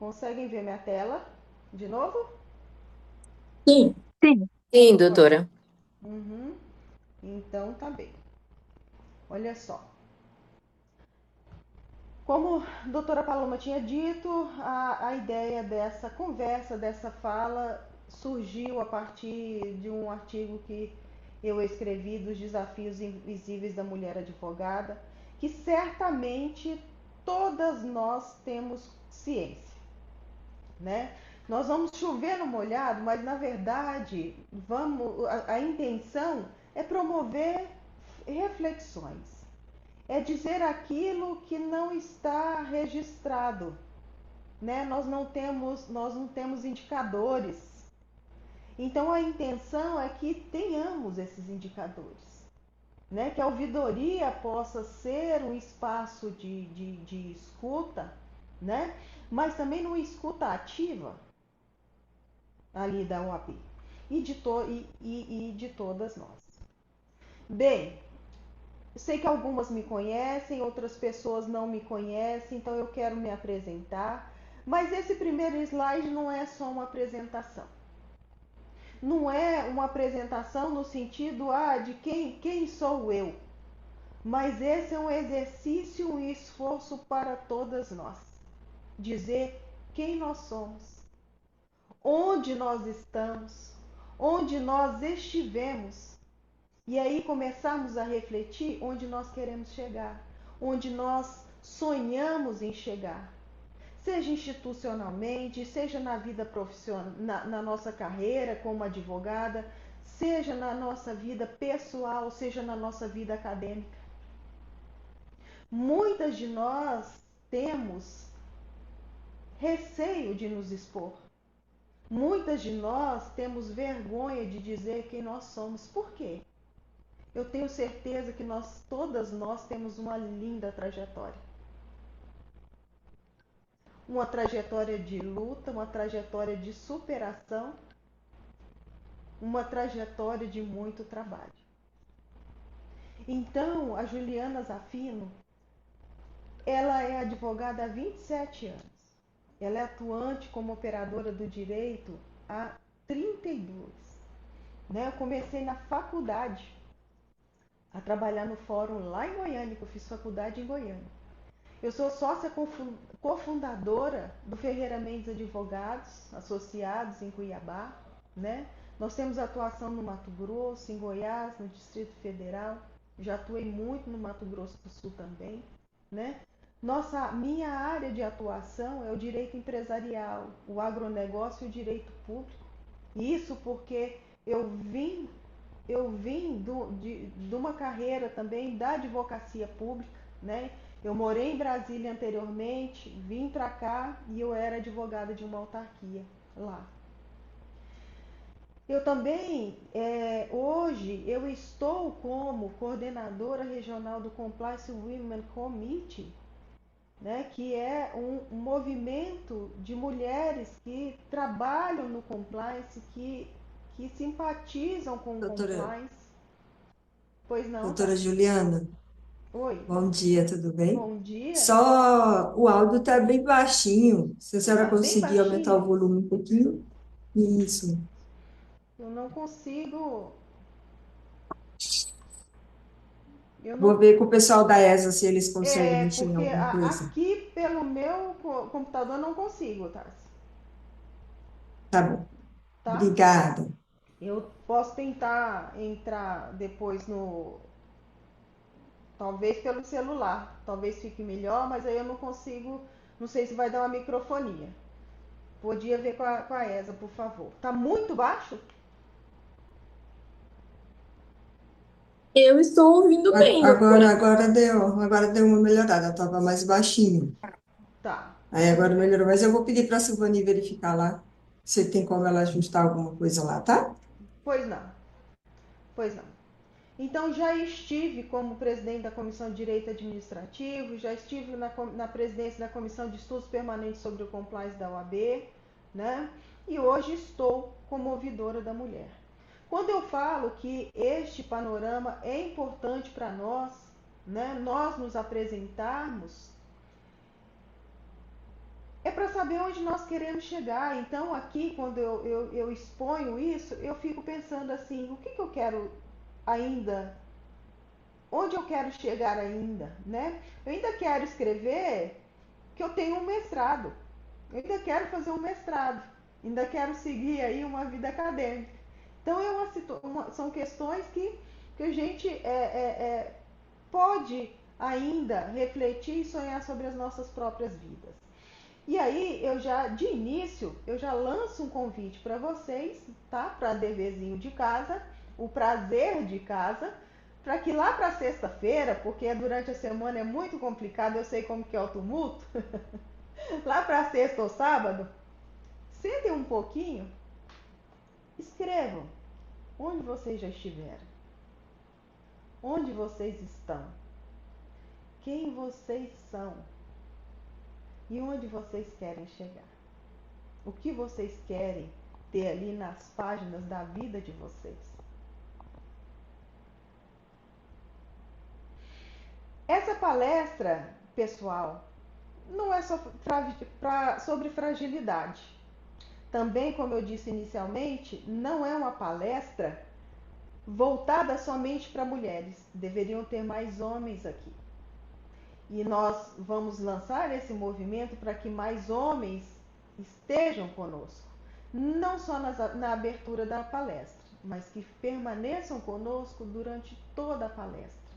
Conseguem ver minha tela de novo? Sim, Sim. sim, Ótimo. doutora. Uhum. Então tá bem. Olha só. Como a doutora Paloma tinha dito, a ideia dessa conversa, dessa fala, surgiu a partir de um artigo que eu escrevi dos desafios invisíveis da mulher advogada, que certamente todas nós temos ciência, né? Nós vamos chover no molhado, mas na verdade, a intenção é promover reflexões, é dizer aquilo que não está registrado, né? Nós não temos indicadores. Então a intenção é que tenhamos esses indicadores, né? Que a ouvidoria possa ser um espaço de escuta, né? Mas também uma escuta ativa ali da OAB e de todas nós. Bem, sei que algumas me conhecem, outras pessoas não me conhecem, então eu quero me apresentar. Mas esse primeiro slide não é só uma apresentação. Não é uma apresentação no sentido de quem sou eu. Mas esse é um exercício e um esforço para todas nós. Dizer quem nós somos, onde nós estamos, onde nós estivemos. E aí começarmos a refletir onde nós queremos chegar, onde nós sonhamos em chegar, seja institucionalmente, seja na vida profissional, na nossa carreira como advogada, seja na nossa vida pessoal, seja na nossa vida acadêmica. Muitas de nós temos receio de nos expor. Muitas de nós temos vergonha de dizer quem nós somos. Por quê? Eu tenho certeza que todas nós temos uma linda trajetória. Uma trajetória de luta, uma trajetória de superação, uma trajetória de muito trabalho. Então, a Juliana Zafino, ela é advogada há 27 anos. Ela é atuante como operadora do direito há 32. Né? Eu comecei na faculdade a trabalhar no fórum lá em Goiânia, que eu fiz faculdade em Goiânia. Eu sou sócia cofundadora do Ferreira Mendes Advogados, associados em Cuiabá, né? Nós temos atuação no Mato Grosso, em Goiás, no Distrito Federal. Já atuei muito no Mato Grosso do Sul também, né? Minha área de atuação é o direito empresarial, o agronegócio e o direito público. Isso porque eu vim de uma carreira também da advocacia pública, né? Eu morei em Brasília anteriormente, vim para cá e eu era advogada de uma autarquia lá. Eu também, hoje, eu estou como coordenadora regional do Compliance Women Committee, né, que é um movimento de mulheres que trabalham no compliance, que simpatizam com o Doutora, compliance. Pois não, doutora Tassi? Juliana, Oi, bom dia, tudo bem? bom dia. Só o áudio está bem baixinho. Se a senhora Tá bem conseguir aumentar o baixinho. volume um pouquinho, isso. Eu não consigo. Eu Vou não. ver com o pessoal da ESA se eles conseguem É, mexer em porque alguma coisa. aqui pelo meu computador não consigo, Tassi. Tá bom, Tá? obrigada. Eu posso tentar entrar depois no. Talvez pelo celular. Talvez fique melhor, mas aí eu não consigo. Não sei se vai dar uma microfonia. Podia ver com a ESA, por favor. Tá muito baixo? Eu estou ouvindo bem, doutora. Agora deu uma melhorada, estava mais baixinho. Tá, Aí tudo agora bem. melhorou, mas eu vou pedir para a Silvane verificar lá se tem como ela ajustar alguma coisa lá, tá? Pois não, pois não. Então, já estive como presidente da Comissão de Direito Administrativo, já estive na presidência da Comissão de Estudos Permanentes sobre o Compliance da OAB, né? E hoje estou como ouvidora da mulher. Quando eu falo que este panorama é importante para nós, né? Nós nos apresentarmos, é para saber onde nós queremos chegar. Então, aqui, quando eu exponho isso, eu fico pensando assim: o que eu quero ainda? Onde eu quero chegar ainda, né? Eu ainda quero escrever que eu tenho um mestrado. Eu ainda quero fazer um mestrado. Ainda quero seguir aí uma vida acadêmica. Então, são questões que a gente pode ainda refletir e sonhar sobre as nossas próprias vidas. E aí, de início, eu já lanço um convite para vocês, tá? Para deverzinho de casa, o prazer de casa, para que lá para sexta-feira, porque durante a semana é muito complicado, eu sei como que é o tumulto, lá para sexta ou sábado, sentem um pouquinho, escrevam onde vocês já estiveram, onde vocês estão, quem vocês são e onde vocês querem chegar. O que vocês querem ter ali nas páginas da vida de vocês. Essa palestra, pessoal, não é só sobre fragilidade. Também, como eu disse inicialmente, não é uma palestra voltada somente para mulheres. Deveriam ter mais homens aqui. E nós vamos lançar esse movimento para que mais homens estejam conosco. Não só na abertura da palestra, mas que permaneçam conosco durante toda a palestra.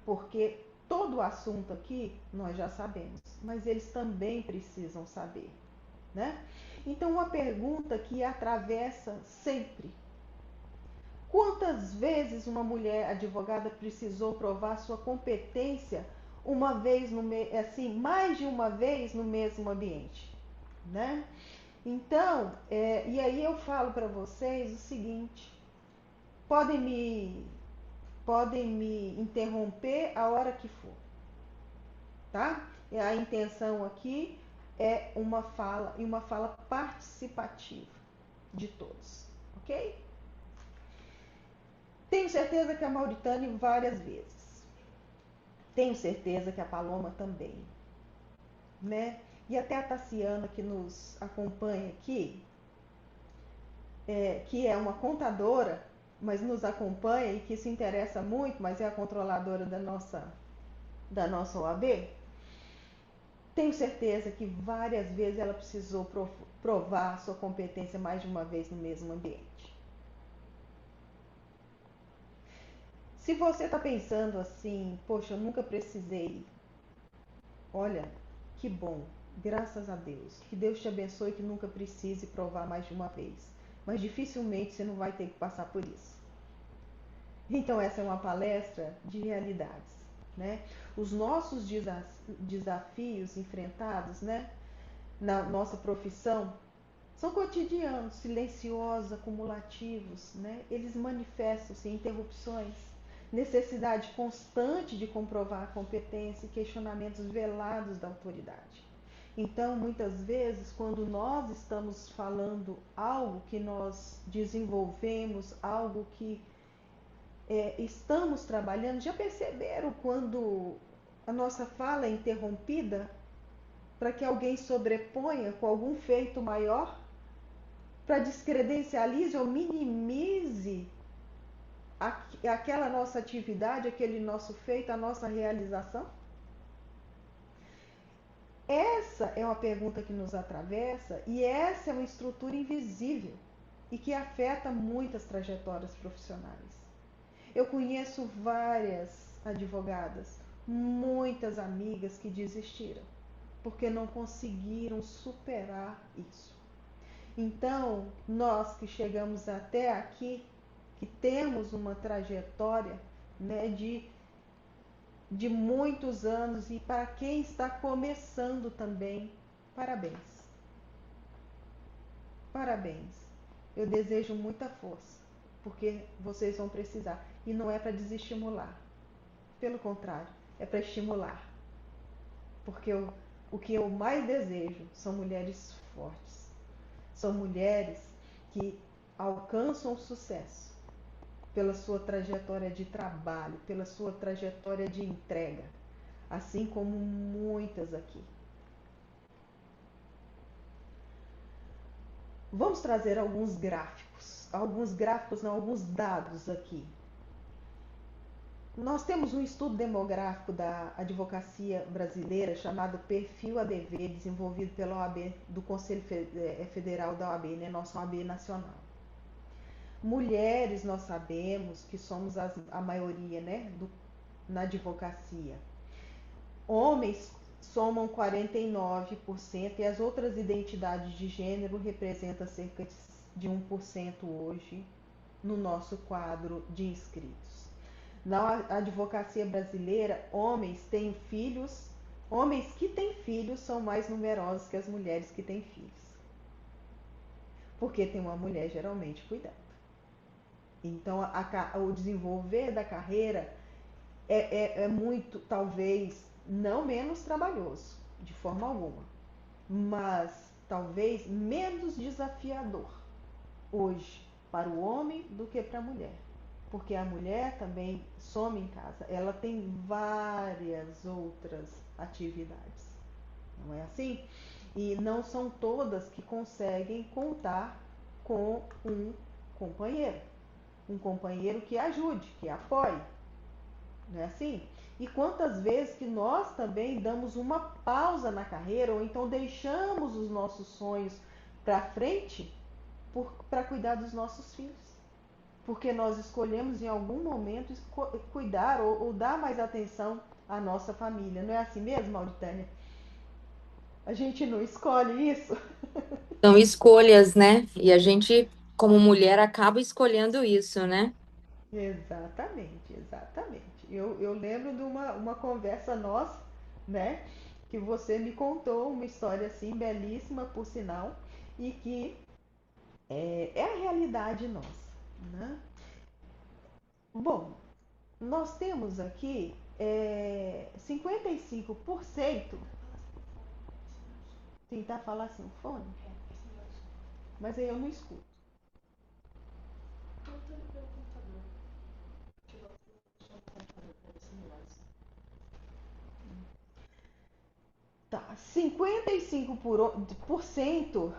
Porque todo o assunto aqui nós já sabemos, mas eles também precisam saber, né? Então, uma pergunta que atravessa sempre: quantas vezes uma mulher advogada precisou provar sua competência mais de uma vez no mesmo ambiente, né? Então, e aí eu falo para vocês o seguinte: podem me interromper a hora que for, tá? A intenção aqui é uma fala participativa de todos, ok? Tenho certeza que a Mauritânia várias vezes. Tenho certeza que a Paloma também, né? E até a Tassiana, que nos acompanha aqui, que é uma contadora, mas nos acompanha e que se interessa muito, mas é a controladora da nossa OAB. Tenho certeza que várias vezes ela precisou provar sua competência mais de uma vez no mesmo ambiente. Se você está pensando assim: poxa, eu nunca precisei, olha, que bom, graças a Deus. Que Deus te abençoe, que nunca precise provar mais de uma vez. Mas dificilmente você não vai ter que passar por isso. Então, essa é uma palestra de realidades, né? Os nossos desafios enfrentados, né, na nossa profissão são cotidianos, silenciosos, acumulativos, né? Eles manifestam-se em interrupções, necessidade constante de comprovar a competência e questionamentos velados da autoridade. Então, muitas vezes, quando nós estamos falando algo que nós desenvolvemos, algo que estamos trabalhando, já perceberam quando a nossa fala é interrompida para que alguém sobreponha com algum feito maior, para descredencialize ou minimize aquela nossa atividade, aquele nosso feito, a nossa realização? Essa é uma pergunta que nos atravessa e essa é uma estrutura invisível e que afeta muitas trajetórias profissionais. Eu conheço várias advogadas, muitas amigas que desistiram porque não conseguiram superar isso. Então, nós que chegamos até aqui, que temos uma trajetória, né, de muitos anos, e para quem está começando também, parabéns. Parabéns. Eu desejo muita força, porque vocês vão precisar. E não é para desestimular. Pelo contrário, é para estimular. Porque o que eu mais desejo são mulheres fortes. São mulheres que alcançam o sucesso pela sua trajetória de trabalho, pela sua trajetória de entrega, assim como muitas aqui. Vamos trazer alguns gráficos, não, alguns dados aqui. Nós temos um estudo demográfico da advocacia brasileira chamado Perfil ADV, desenvolvido pela OAB, do Conselho Federal da OAB, né, nossa OAB nacional. Mulheres, nós sabemos que somos a maioria, né, na advocacia. Homens somam 49% e as outras identidades de gênero representam cerca de 1% hoje no nosso quadro de inscritos. Na advocacia brasileira, homens que têm filhos são mais numerosos que as mulheres que têm filhos. Porque tem uma mulher geralmente cuidando. Então, o desenvolver da carreira é muito, talvez, não menos trabalhoso, de forma alguma, mas talvez menos desafiador hoje para o homem do que para a mulher. Porque a mulher também some em casa, ela tem várias outras atividades, não é assim? E não são todas que conseguem contar com um companheiro que ajude, que apoie, não é assim? E quantas vezes que nós também damos uma pausa na carreira ou então deixamos os nossos sonhos para frente para cuidar dos nossos filhos? Porque nós escolhemos em algum momento cuidar ou dar mais atenção à nossa família. Não é assim mesmo, Mauritânia? A gente não escolhe isso? São escolhas, né? E a gente, como mulher, acaba escolhendo isso, né? Exatamente, exatamente. Eu lembro de uma conversa nossa, né? Que você me contou uma história assim, belíssima, por sinal, e que é a realidade nossa, né? Bom, nós temos aqui 55%. Tentar falar assim, o fone, mas aí eu não escuto. Tá, 55%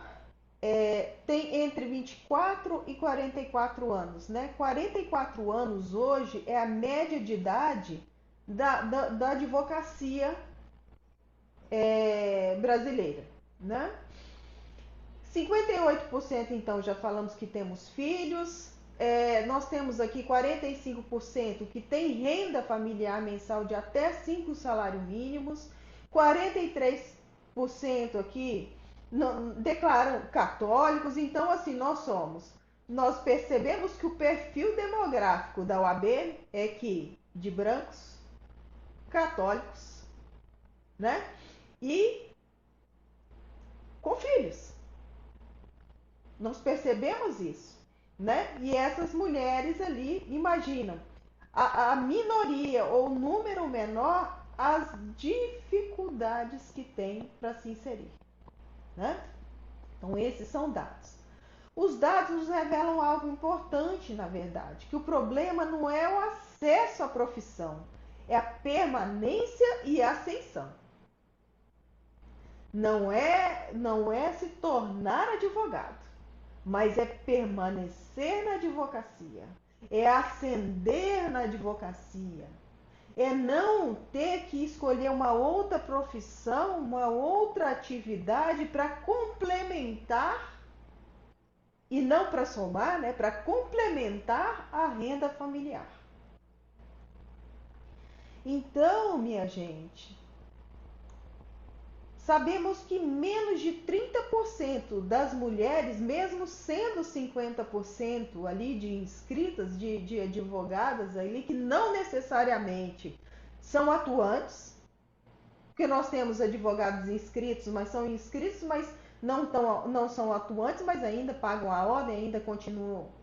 tem entre 24 e 44 anos, né? 44 anos hoje é a média de idade da advocacia brasileira, né? 58% então já falamos que temos filhos. Nós temos aqui 45% que tem renda familiar mensal de até 5 salários mínimos. 43% aqui declaram católicos. Então, assim, nós percebemos que o perfil demográfico da OAB é que de brancos, católicos, né? E com filhos. Nós percebemos isso, né? E essas mulheres ali imaginam a minoria ou o número menor, as dificuldades que tem para se inserir, né? Então esses são dados. Os dados nos revelam algo importante, na verdade, que o problema não é o acesso à profissão, é a permanência e a ascensão. Não é se tornar advogado, mas é permanecer na advocacia, é ascender na advocacia, é não ter que escolher uma outra profissão, uma outra atividade para complementar, e não para somar, né, para complementar a renda familiar. Então, minha gente, sabemos que menos de 30% das mulheres, mesmo sendo 50% ali de inscritas, de advogadas ali, que não necessariamente são atuantes, porque nós temos advogados inscritos, mas não são atuantes, mas ainda pagam a ordem, ainda continuam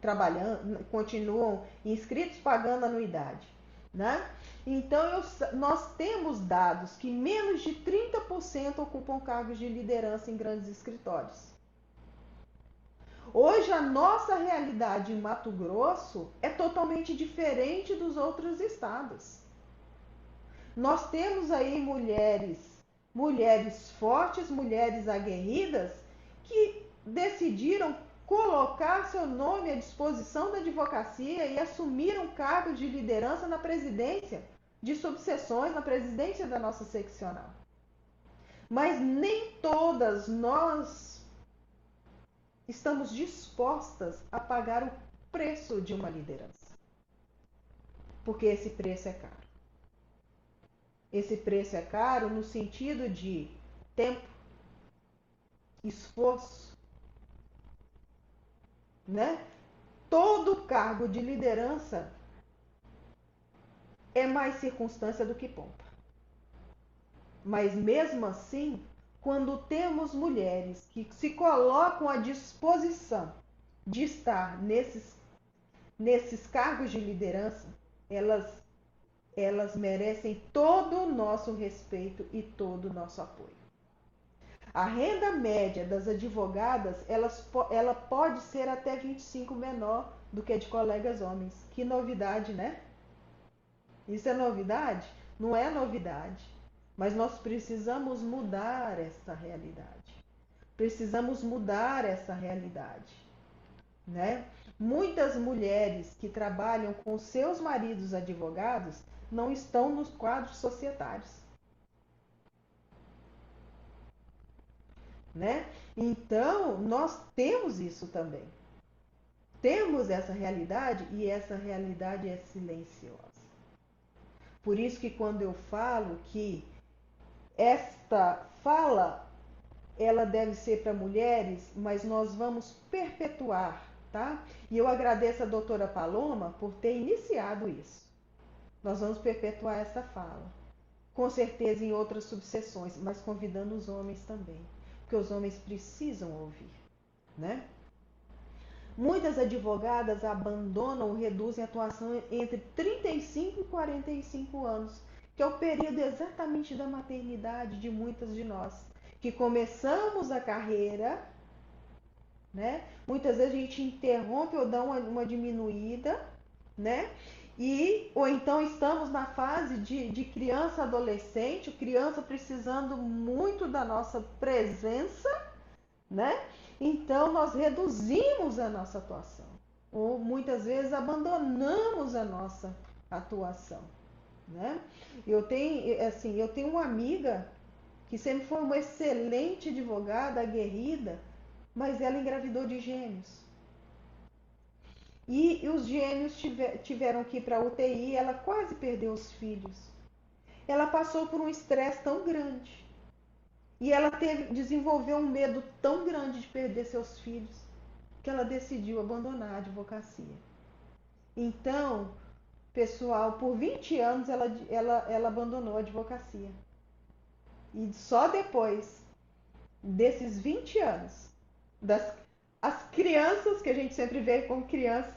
trabalhando, continuam inscritos pagando anuidade, né? Então, nós temos dados que menos de 30% ocupam cargos de liderança em grandes escritórios. Hoje, a nossa realidade em Mato Grosso é totalmente diferente dos outros estados. Nós temos aí mulheres fortes, mulheres aguerridas, que decidiram colocar seu nome à disposição da advocacia e assumiram cargos de liderança na presidência de subseções, na presidência da nossa seccional. Mas nem todas nós estamos dispostas a pagar o preço de uma liderança. Porque esse preço é caro. Esse preço é caro no sentido de tempo, esforço, né? Todo cargo de liderança é mais circunstância do que pompa. Mas mesmo assim, quando temos mulheres que se colocam à disposição de estar nesses cargos de liderança, elas merecem todo o nosso respeito e todo o nosso apoio. A renda média das advogadas, ela pode ser até 25 menor do que a de colegas homens. Que novidade, né? Isso é novidade? Não é novidade. Mas nós precisamos mudar essa realidade. Precisamos mudar essa realidade, né? Muitas mulheres que trabalham com seus maridos advogados não estão nos quadros societários, né? Então, nós temos isso também. Temos essa realidade e essa realidade é silenciosa. Por isso que quando eu falo que esta fala, ela deve ser para mulheres, mas nós vamos perpetuar, tá? E eu agradeço a doutora Paloma por ter iniciado isso. Nós vamos perpetuar essa fala. Com certeza em outras subseções, mas convidando os homens também. Porque os homens precisam ouvir, né? Muitas advogadas abandonam ou reduzem a atuação entre 35 e 45 anos, que é o período exatamente da maternidade de muitas de nós, que começamos a carreira, né? Muitas vezes a gente interrompe ou dá uma diminuída, né? Ou então estamos na fase de criança adolescente, criança precisando muito da nossa presença, né? Então nós reduzimos a nossa atuação, ou muitas vezes abandonamos a nossa atuação, né? Eu tenho uma amiga que sempre foi uma excelente advogada, aguerrida, mas ela engravidou de gêmeos. E os gêmeos tiveram que ir para a UTI, ela quase perdeu os filhos. Ela passou por um estresse tão grande. E ela desenvolveu um medo tão grande de perder seus filhos, que ela decidiu abandonar a advocacia. Então, pessoal, por 20 anos ela abandonou a advocacia. E só depois desses 20 anos, as crianças, que a gente sempre vê como criança,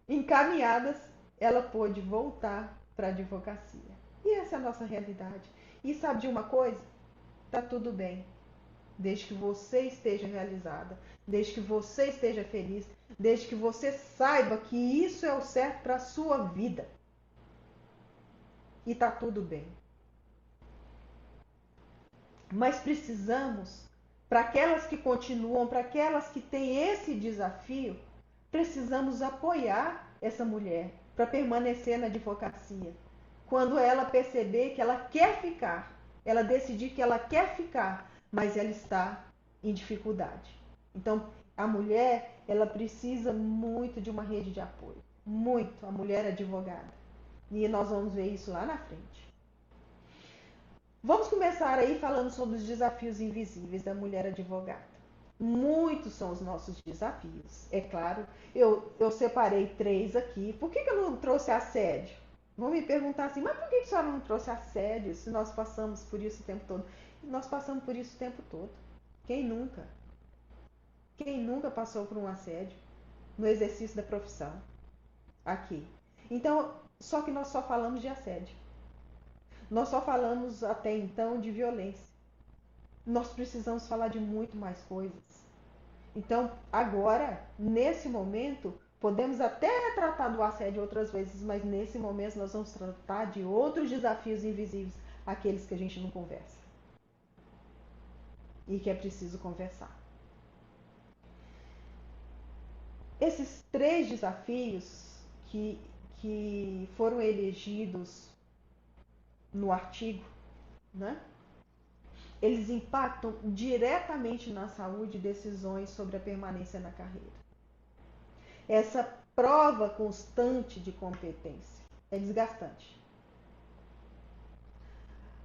encaminhadas, ela pôde voltar para a advocacia. E essa é a nossa realidade. E sabe de uma coisa? Tá tudo bem. Desde que você esteja realizada, desde que você esteja feliz, desde que você saiba que isso é o certo para a sua vida. E tá tudo bem. Mas precisamos, para aquelas que continuam, para aquelas que têm esse desafio, precisamos apoiar essa mulher para permanecer na advocacia. Quando ela perceber que ela quer ficar, ela decidir que ela quer ficar, mas ela está em dificuldade. Então, a mulher, ela precisa muito de uma rede de apoio. Muito, a mulher advogada. E nós vamos ver isso lá na frente. Vamos começar aí falando sobre os desafios invisíveis da mulher advogada. Muitos são os nossos desafios. É claro, eu separei 3 aqui. Por que eu não trouxe assédio? Vão me perguntar assim, mas por que a senhora não trouxe assédio se nós passamos por isso o tempo todo? Nós passamos por isso o tempo todo. Quem nunca? Quem nunca passou por um assédio no exercício da profissão? Aqui. Então, só que nós só falamos de assédio. Nós só falamos até então de violência. Nós precisamos falar de muito mais coisas. Então, agora, nesse momento, podemos até tratar do assédio outras vezes, mas nesse momento nós vamos tratar de outros desafios invisíveis, aqueles que a gente não conversa. E que é preciso conversar. Esses 3 desafios que foram elegidos no artigo, né? Eles impactam diretamente na saúde e decisões sobre a permanência na carreira. Essa prova constante de competência é desgastante.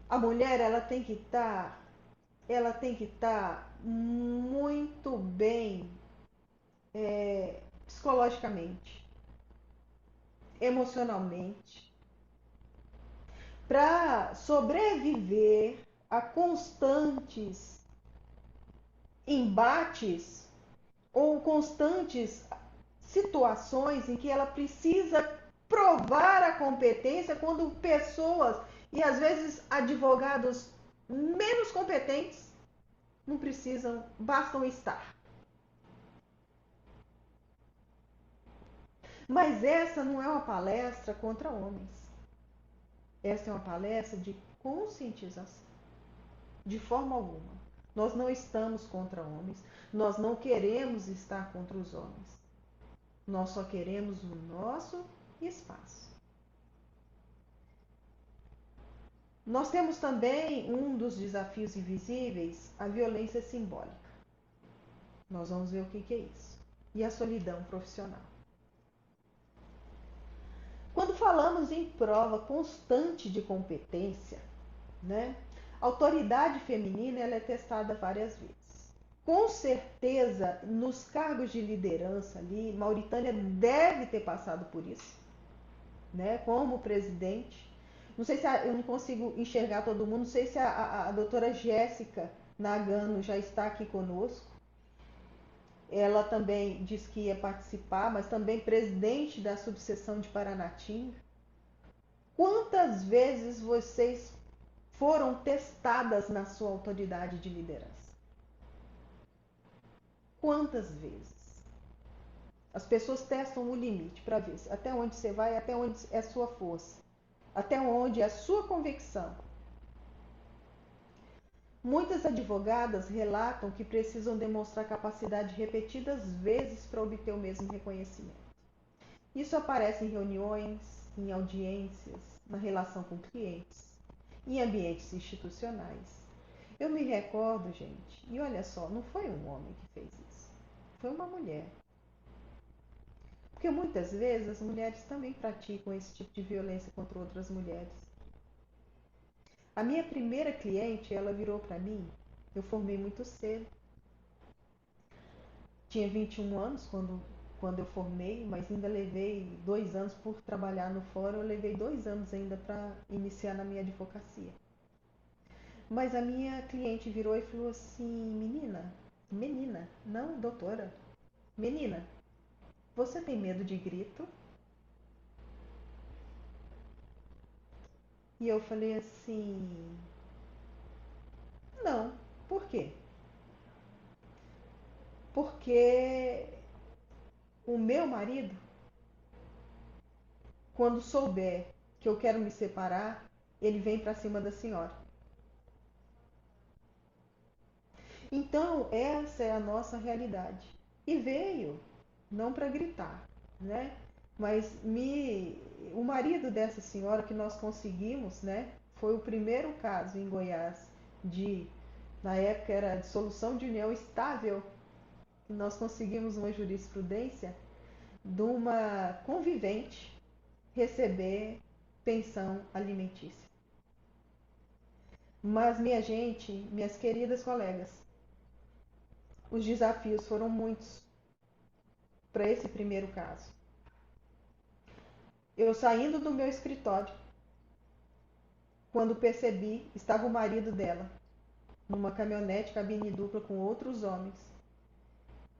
A mulher ela tem que estar muito bem psicologicamente, emocionalmente, para sobreviver a constantes embates ou constantes situações em que ela precisa provar a competência quando pessoas e às vezes advogados menos competentes não precisam, bastam estar. Mas essa não é uma palestra contra homens. Essa é uma palestra de conscientização. De forma alguma. Nós não estamos contra homens. Nós não queremos estar contra os homens. Nós só queremos o nosso espaço. Nós temos também um dos desafios invisíveis, a violência simbólica. Nós vamos ver o que é isso. E a solidão profissional. Quando falamos em prova constante de competência, né, a autoridade feminina ela é testada várias vezes. Com certeza, nos cargos de liderança ali, Mauritânia deve ter passado por isso, né, como presidente. Não sei se eu não consigo enxergar todo mundo, não sei se a doutora Jéssica Nagano já está aqui conosco. Ela também disse que ia participar, mas também presidente da subseção de Paranatinga. Quantas vezes vocês foram testadas na sua autoridade de liderança? Quantas vezes? As pessoas testam o limite para ver até onde você vai, até onde é a sua força, até onde é a sua convicção. Muitas advogadas relatam que precisam demonstrar capacidade repetidas vezes para obter o mesmo reconhecimento. Isso aparece em reuniões, em audiências, na relação com clientes, em ambientes institucionais. Eu me recordo, gente, e olha só, não foi um homem que fez isso, foi uma mulher. Porque muitas vezes as mulheres também praticam esse tipo de violência contra outras mulheres. A minha primeira cliente, ela virou para mim, eu formei muito cedo. Tinha 21 anos quando eu formei, mas ainda levei 2 anos por trabalhar no fórum, eu levei 2 anos ainda para iniciar na minha advocacia. Mas a minha cliente virou e falou assim, menina, não doutora, menina, você tem medo de grito? E eu falei assim, não, por quê? Porque o meu marido, quando souber que eu quero me separar, ele vem para cima da senhora. Então, essa é a nossa realidade. E veio, não para gritar, né? Mas o marido dessa senhora que nós conseguimos, né? Foi o primeiro caso em Goiás na época era dissolução de união estável, que nós conseguimos uma jurisprudência de uma convivente receber pensão alimentícia. Mas, minha gente, minhas queridas colegas, os desafios foram muitos para esse primeiro caso. Eu saindo do meu escritório, quando percebi, estava o marido dela, numa caminhonete cabine dupla com outros homens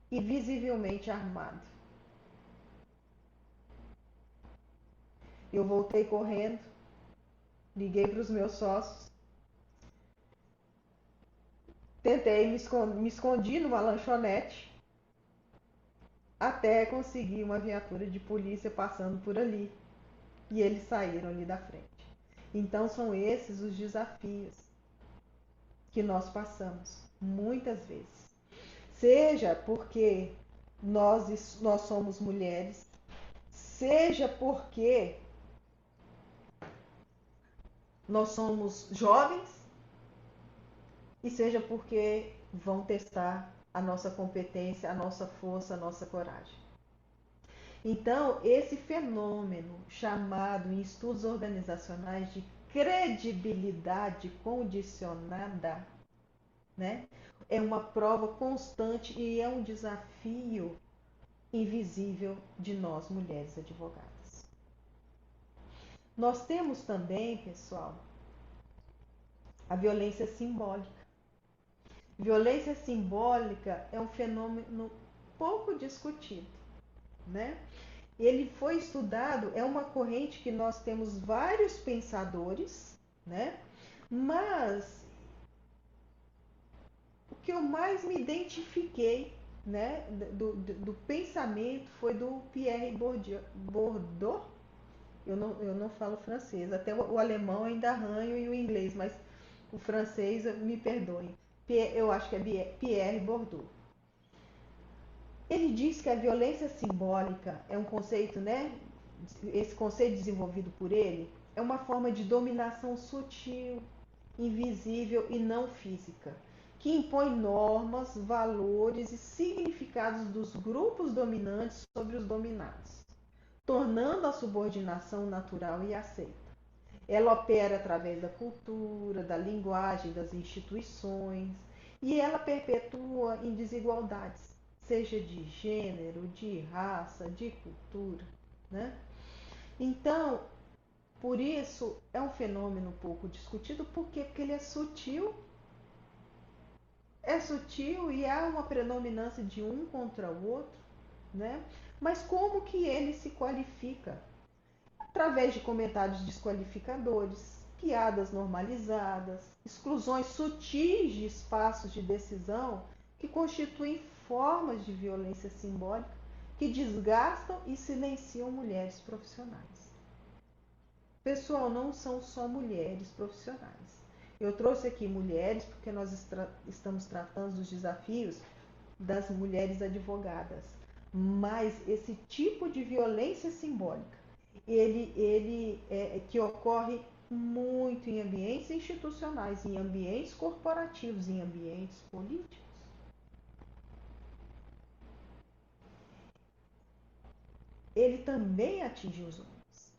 e visivelmente armado. Eu voltei correndo, liguei para os meus sócios, me escondi numa lanchonete até conseguir uma viatura de polícia passando por ali. E eles saíram ali da frente. Então são esses os desafios que nós passamos muitas vezes. Seja porque nós somos mulheres, seja porque nós somos jovens e seja porque vão testar a nossa competência, a nossa força, a nossa coragem. Então, esse fenômeno chamado em estudos organizacionais de credibilidade condicionada, né, é uma prova constante e é um desafio invisível de nós, mulheres advogadas. Nós temos também, pessoal, a violência simbólica. Violência simbólica é um fenômeno pouco discutido, né? Ele foi estudado, é uma corrente que nós temos vários pensadores, né? Mas o que eu mais me identifiquei, né, do pensamento foi do Pierre Bourdieu. Eu não falo francês, até o alemão ainda arranho e o inglês, mas o francês, me perdoem. Eu acho que é Pierre Bourdieu. Ele diz que a violência simbólica é um conceito, né? Esse conceito desenvolvido por ele é uma forma de dominação sutil, invisível e não física, que impõe normas, valores e significados dos grupos dominantes sobre os dominados, tornando a subordinação natural e aceita. Ela opera através da cultura, da linguagem, das instituições e ela perpetua em desigualdades, seja de gênero, de raça, de cultura, né? Então, por isso é um fenômeno pouco discutido, por quê? Porque ele é sutil e há uma predominância de um contra o outro, né? Mas como que ele se qualifica? Através de comentários desqualificadores, piadas normalizadas, exclusões sutis de espaços de decisão que constituem formas de violência simbólica que desgastam e silenciam mulheres profissionais. Pessoal, não são só mulheres profissionais. Eu trouxe aqui mulheres porque nós estamos tratando dos desafios das mulheres advogadas. Mas esse tipo de violência simbólica, ele que ocorre muito em ambientes institucionais, em ambientes corporativos, em ambientes políticos. Ele também atinge os homens.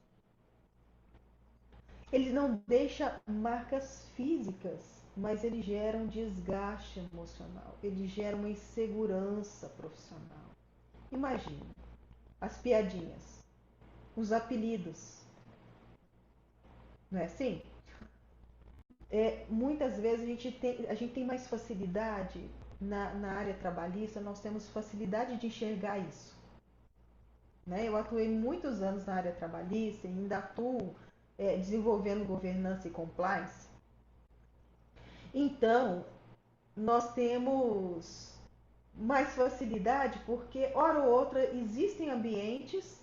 Ele não deixa marcas físicas, mas ele gera um desgaste emocional, ele gera uma insegurança profissional. Imagina, as piadinhas, os apelidos, não é assim? Muitas vezes a gente tem mais facilidade na área trabalhista, nós temos facilidade de enxergar isso. Né? Eu atuei muitos anos na área trabalhista e ainda atuo desenvolvendo governança e compliance. Então, nós temos mais facilidade porque, hora ou outra, existem ambientes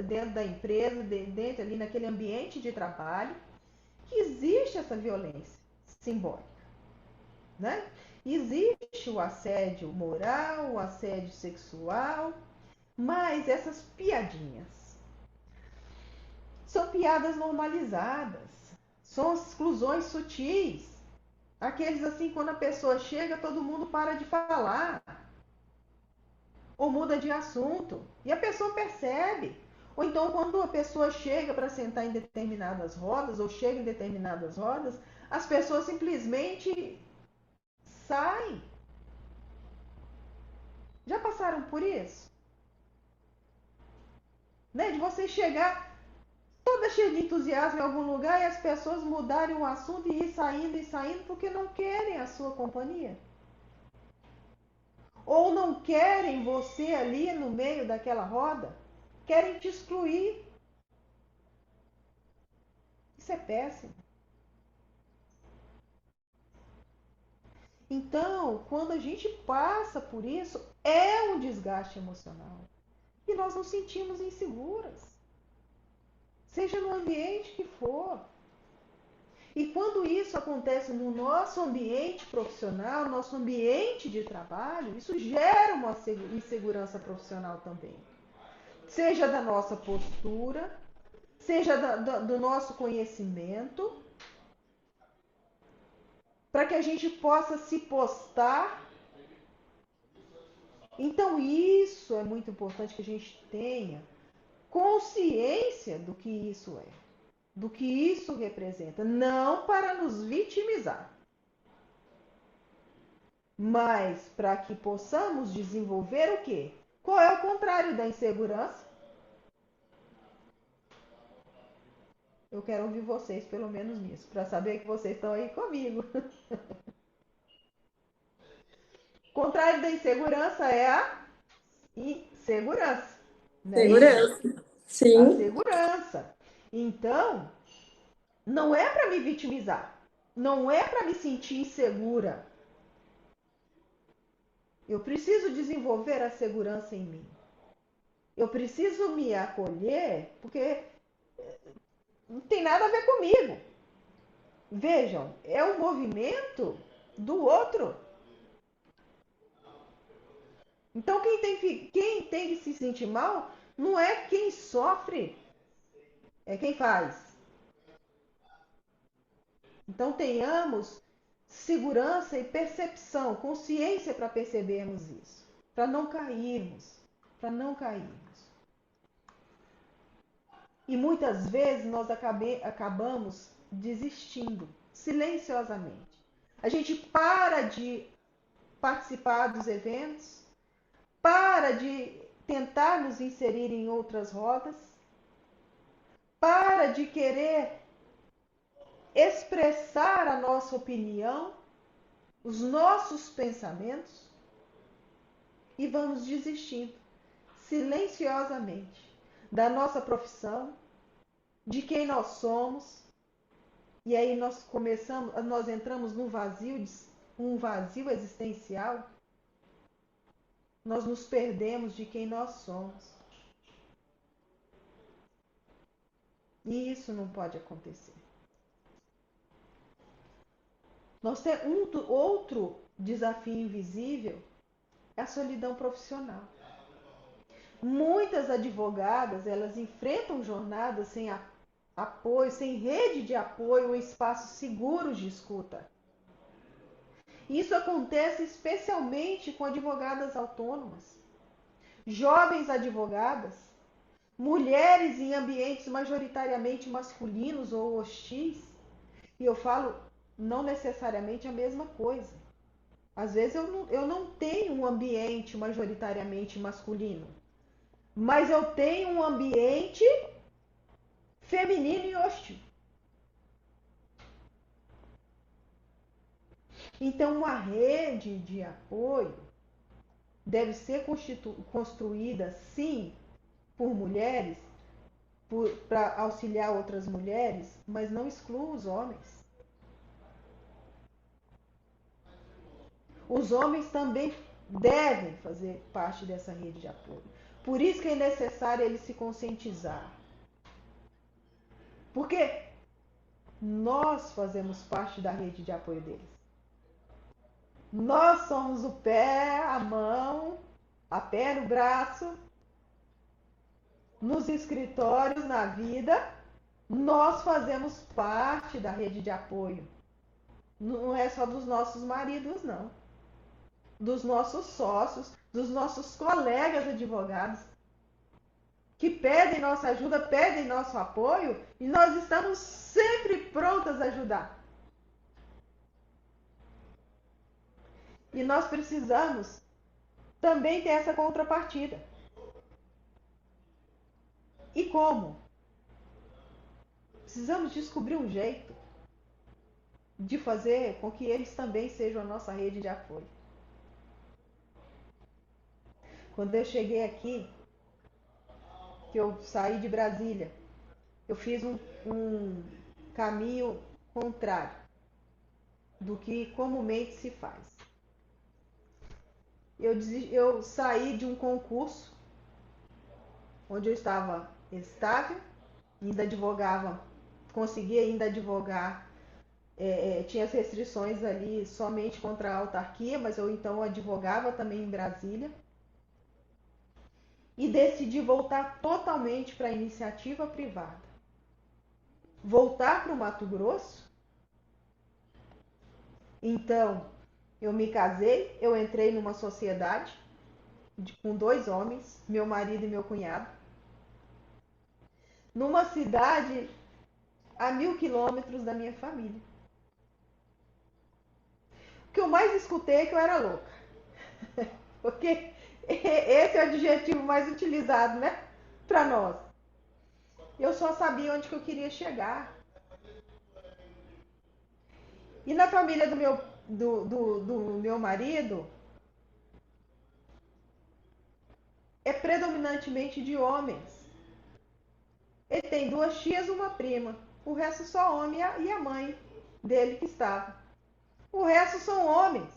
dentro da empresa, dentro ali naquele ambiente de trabalho, que existe essa violência simbólica, né? Existe o assédio moral, o assédio sexual, mas essas piadinhas são piadas normalizadas, são exclusões sutis. Aqueles assim, quando a pessoa chega, todo mundo para de falar ou muda de assunto e a pessoa percebe. Ou então, quando a pessoa chega para sentar em determinadas rodas, ou chega em determinadas rodas, as pessoas simplesmente saem. Já passaram por isso? Né? De você chegar toda cheia de entusiasmo em algum lugar e as pessoas mudarem o assunto e ir saindo porque não querem a sua companhia. Ou não querem você ali no meio daquela roda, querem te excluir. Isso é péssimo. Então, quando a gente passa por isso, é um desgaste emocional. E nós nos sentimos inseguras. Seja no ambiente que for. E quando isso acontece no nosso ambiente profissional, nosso ambiente de trabalho, isso gera uma insegurança profissional também. Seja da nossa postura, seja do nosso conhecimento, para que a gente possa se postar. Então isso é muito importante que a gente tenha consciência do que isso é, do que isso representa, não para nos vitimizar, mas para que possamos desenvolver o quê? Qual é o contrário da insegurança? Eu quero ouvir vocês, pelo menos nisso, para saber que vocês estão aí comigo. O contrário da insegurança é a insegurança, não é isso? Segurança. A Sim. segurança. Então, não é para me vitimizar, não é para me sentir insegura. Eu preciso desenvolver a segurança em mim. Eu preciso me acolher, porque não tem nada a ver comigo. Vejam, é o movimento do outro. Então, quem tem que se sentir mal não é quem sofre, é quem faz. Então, tenhamos segurança e percepção, consciência para percebermos isso, para não cairmos, para não cairmos. E muitas vezes nós acabamos desistindo, silenciosamente. A gente para de participar dos eventos, para de tentar nos inserir em outras rodas, para de querer expressar a nossa opinião, os nossos pensamentos, e vamos desistindo silenciosamente da nossa profissão, de quem nós somos, e aí nós entramos num vazio, um vazio existencial, nós nos perdemos de quem nós somos. E isso não pode acontecer. Nós temos outro desafio invisível, é a solidão profissional. Muitas advogadas, elas enfrentam jornadas sem apoio, sem rede de apoio ou espaços seguros de escuta. Isso acontece especialmente com advogadas autônomas, jovens advogadas, mulheres em ambientes majoritariamente masculinos ou hostis. E eu falo não necessariamente a mesma coisa. Às vezes eu não tenho um ambiente majoritariamente masculino, mas eu tenho um ambiente feminino e hostil. Então, uma rede de apoio deve ser construída, sim, por mulheres, para auxiliar outras mulheres, mas não exclua os homens. Os homens também devem fazer parte dessa rede de apoio. Por isso que é necessário eles se conscientizar. Porque nós fazemos parte da rede de apoio deles. Nós somos o pé, a mão, a perna, o braço, nos escritórios, na vida. Nós fazemos parte da rede de apoio. Não é só dos nossos maridos, não. Dos nossos sócios, dos nossos colegas advogados, que pedem nossa ajuda, pedem nosso apoio, e nós estamos sempre prontas a ajudar. E nós precisamos também ter essa contrapartida. E como? Precisamos descobrir um jeito de fazer com que eles também sejam a nossa rede de apoio. Quando eu cheguei aqui, que eu saí de Brasília, eu fiz um caminho contrário do que comumente se faz. Eu saí de um concurso onde eu estava estável, ainda advogava, conseguia ainda advogar tinha as restrições ali somente contra a autarquia, mas eu então advogava também em Brasília. E decidi voltar totalmente para a iniciativa privada. Voltar para o Mato Grosso. Então, eu me casei, eu entrei numa sociedade com 2 homens, meu marido e meu cunhado, numa cidade a 1.000 quilômetros da minha família. O que eu mais escutei é que eu era louca. Porque esse é o adjetivo mais utilizado, né? Para nós. Eu só sabia onde que eu queria chegar. E na família do meu marido, é predominantemente de homens. Ele tem 2 tias e uma prima. O resto só homem e a mãe dele que estava. O resto são homens.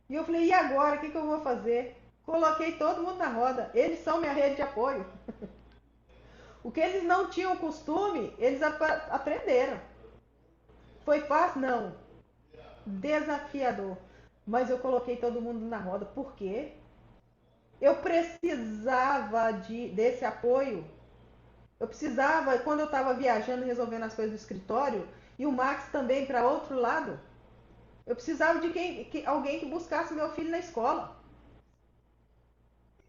E eu falei, e agora? O que eu vou fazer? Coloquei todo mundo na roda. Eles são minha rede de apoio. O que eles não tinham costume, eles aprenderam. Foi fácil? Não. Desafiador. Mas eu coloquei todo mundo na roda. Por quê? Eu precisava desse apoio. Eu precisava, quando eu estava viajando, resolvendo as coisas do escritório, e o Max também para outro lado, eu precisava de alguém que buscasse meu filho na escola.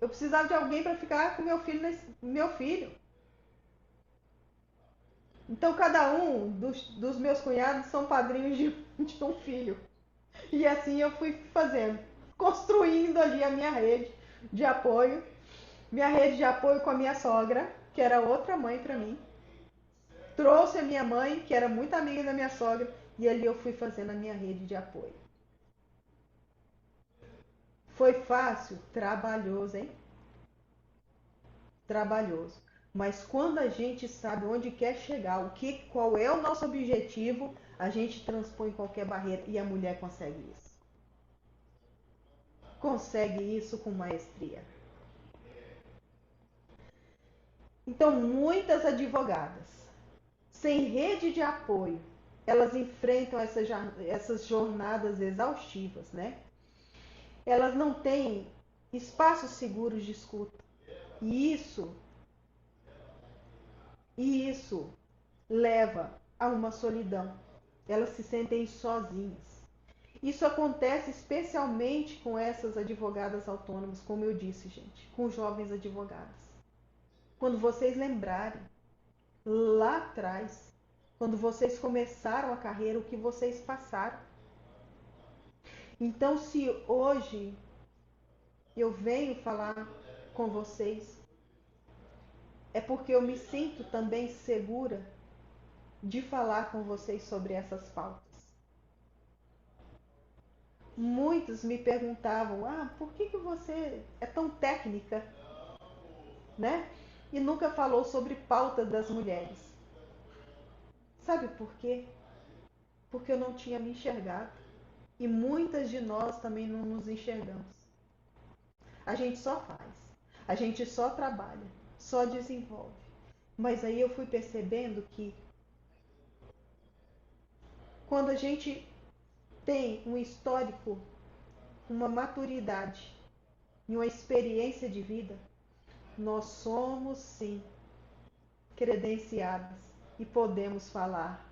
Eu precisava de alguém para ficar com meu filho. Então, cada um dos meus cunhados são padrinhos de um filho. E assim eu fui fazendo, construindo ali a minha rede de apoio. Minha rede de apoio com a minha sogra, que era outra mãe para mim. Trouxe a minha mãe, que era muito amiga da minha sogra, e ali eu fui fazendo a minha rede de apoio. Foi fácil? Trabalhoso, hein? Trabalhoso. Mas quando a gente sabe onde quer chegar, qual é o nosso objetivo, a gente transpõe qualquer barreira e a mulher consegue isso. Consegue isso com maestria. Então, muitas advogadas, sem rede de apoio, elas enfrentam essas jornadas exaustivas, né? Elas não têm espaços seguros de escuta. E isso leva a uma solidão. Elas se sentem sozinhas. Isso acontece especialmente com essas advogadas autônomas, como eu disse, gente, com jovens advogadas. Quando vocês lembrarem, lá atrás, quando vocês começaram a carreira, o que vocês passaram. Então, se hoje eu venho falar com vocês, é porque eu me sinto também segura de falar com vocês sobre essas pautas. Muitos me perguntavam, por que você é tão técnica, né? E nunca falou sobre pauta das mulheres. Sabe por quê? Porque eu não tinha me enxergado. E muitas de nós também não nos enxergamos. A gente só faz, a gente só trabalha, só desenvolve. Mas aí eu fui percebendo que quando a gente tem um histórico, uma maturidade e uma experiência de vida, nós somos sim credenciadas e podemos falar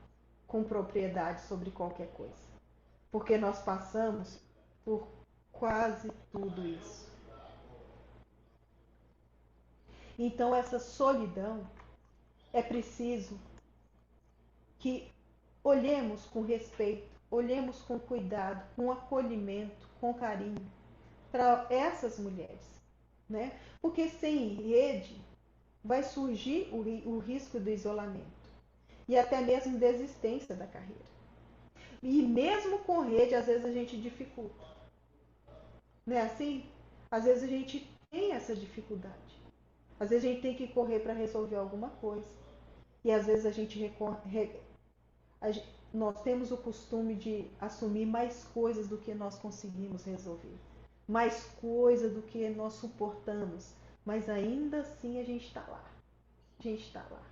com propriedade sobre qualquer coisa. Porque nós passamos por quase tudo isso. Então, essa solidão, é preciso que olhemos com respeito, olhemos com cuidado, com acolhimento, com carinho para essas mulheres, né? Porque sem rede vai surgir o risco do isolamento e até mesmo desistência da carreira. E mesmo com rede, às vezes a gente dificulta, não é assim? Às vezes a gente tem essa dificuldade. Às vezes a gente tem que correr para resolver alguma coisa. E às vezes nós temos o costume de assumir mais coisas do que nós conseguimos resolver. Mais coisas do que nós suportamos. Mas ainda assim a gente está lá. A gente está lá.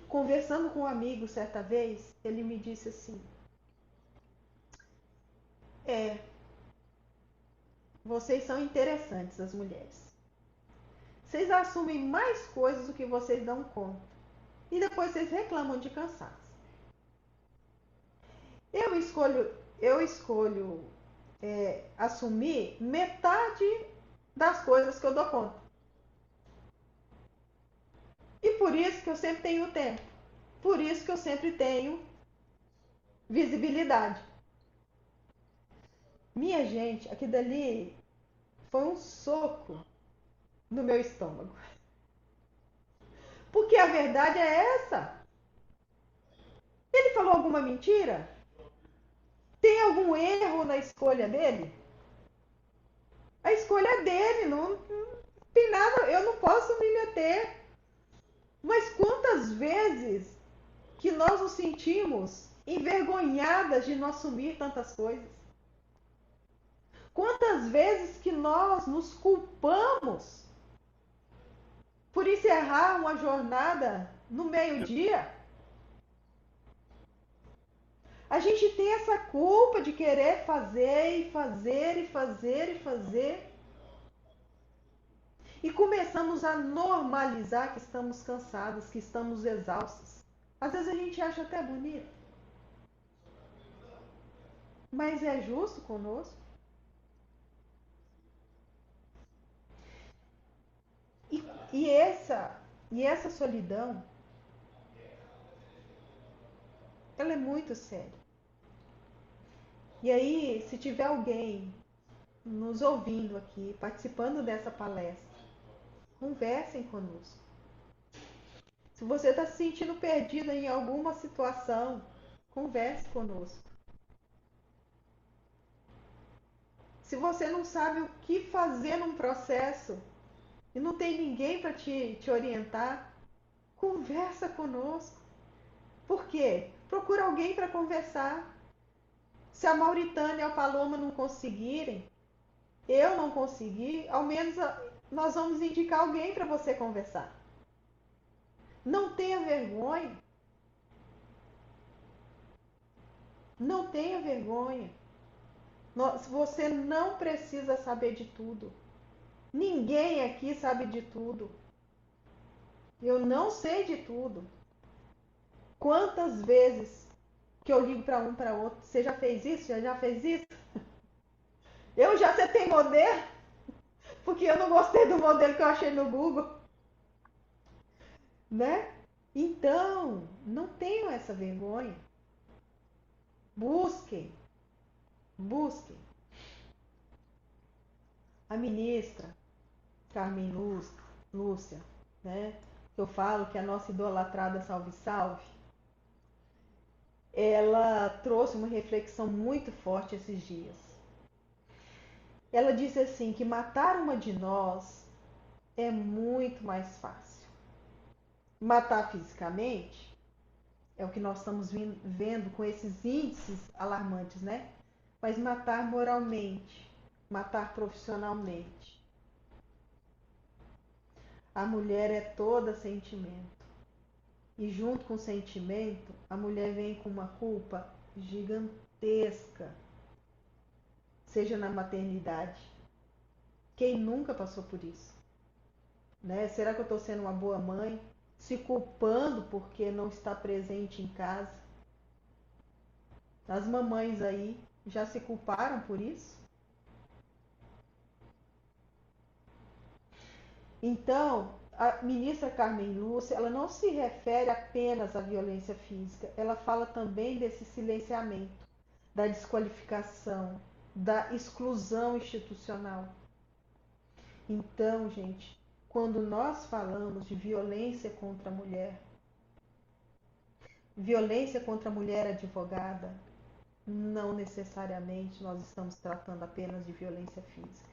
Conversando com um amigo certa vez, ele me disse assim: vocês são interessantes, as mulheres. Vocês assumem mais coisas do que vocês dão conta. E depois vocês reclamam de cansaço. Eu escolho assumir metade das coisas que eu dou conta. E por isso que eu sempre tenho tempo. Por isso que eu sempre tenho visibilidade. Minha gente, aquilo dali foi um soco no meu estômago. Porque a verdade é essa. Ele falou alguma mentira? Tem algum erro na escolha dele? A escolha dele, não tem nada, eu não posso me meter. Mas quantas vezes que nós nos sentimos envergonhadas de não assumir tantas coisas? Quantas vezes que nós nos culpamos por encerrar uma jornada no meio-dia? A gente tem essa culpa de querer fazer e fazer e fazer e fazer. E começamos a normalizar que estamos cansados, que estamos exaustos. Às vezes a gente acha até bonito. Mas é justo conosco? E essa solidão, ela é muito séria. E aí, se tiver alguém nos ouvindo aqui, participando dessa palestra, conversem conosco. Se você está se sentindo perdido em alguma situação, converse conosco. Se você não sabe o que fazer num processo e não tem ninguém para te orientar, conversa conosco. Por quê? Procura alguém para conversar. Se a Mauritânia e a Paloma não conseguirem, eu não conseguir, ao menos nós vamos indicar alguém para você conversar. Não tenha vergonha. Não tenha vergonha. Você não precisa saber de tudo. Ninguém aqui sabe de tudo. Eu não sei de tudo. Quantas vezes que eu ligo para um para outro, você já fez isso? Já fez isso? Eu já setei modelo, porque eu não gostei do modelo que eu achei no Google, né? Então, não tenham essa vergonha. Busquem. A ministra Carmen Lúcia, né? Que eu falo que é a nossa idolatrada Salve Salve, ela trouxe uma reflexão muito forte esses dias. Ela disse assim que matar uma de nós é muito mais fácil. Matar fisicamente é o que nós estamos vendo com esses índices alarmantes, né? Mas matar moralmente, matar profissionalmente. A mulher é toda sentimento. E junto com o sentimento, a mulher vem com uma culpa gigantesca. Seja na maternidade. Quem nunca passou por isso? Né? Será que eu estou sendo uma boa mãe? Se culpando porque não está presente em casa? As mamães aí já se culparam por isso? Então, a ministra Carmen Lúcia, ela não se refere apenas à violência física, ela fala também desse silenciamento, da desqualificação, da exclusão institucional. Então, gente, quando nós falamos de violência contra a mulher advogada, não necessariamente nós estamos tratando apenas de violência física.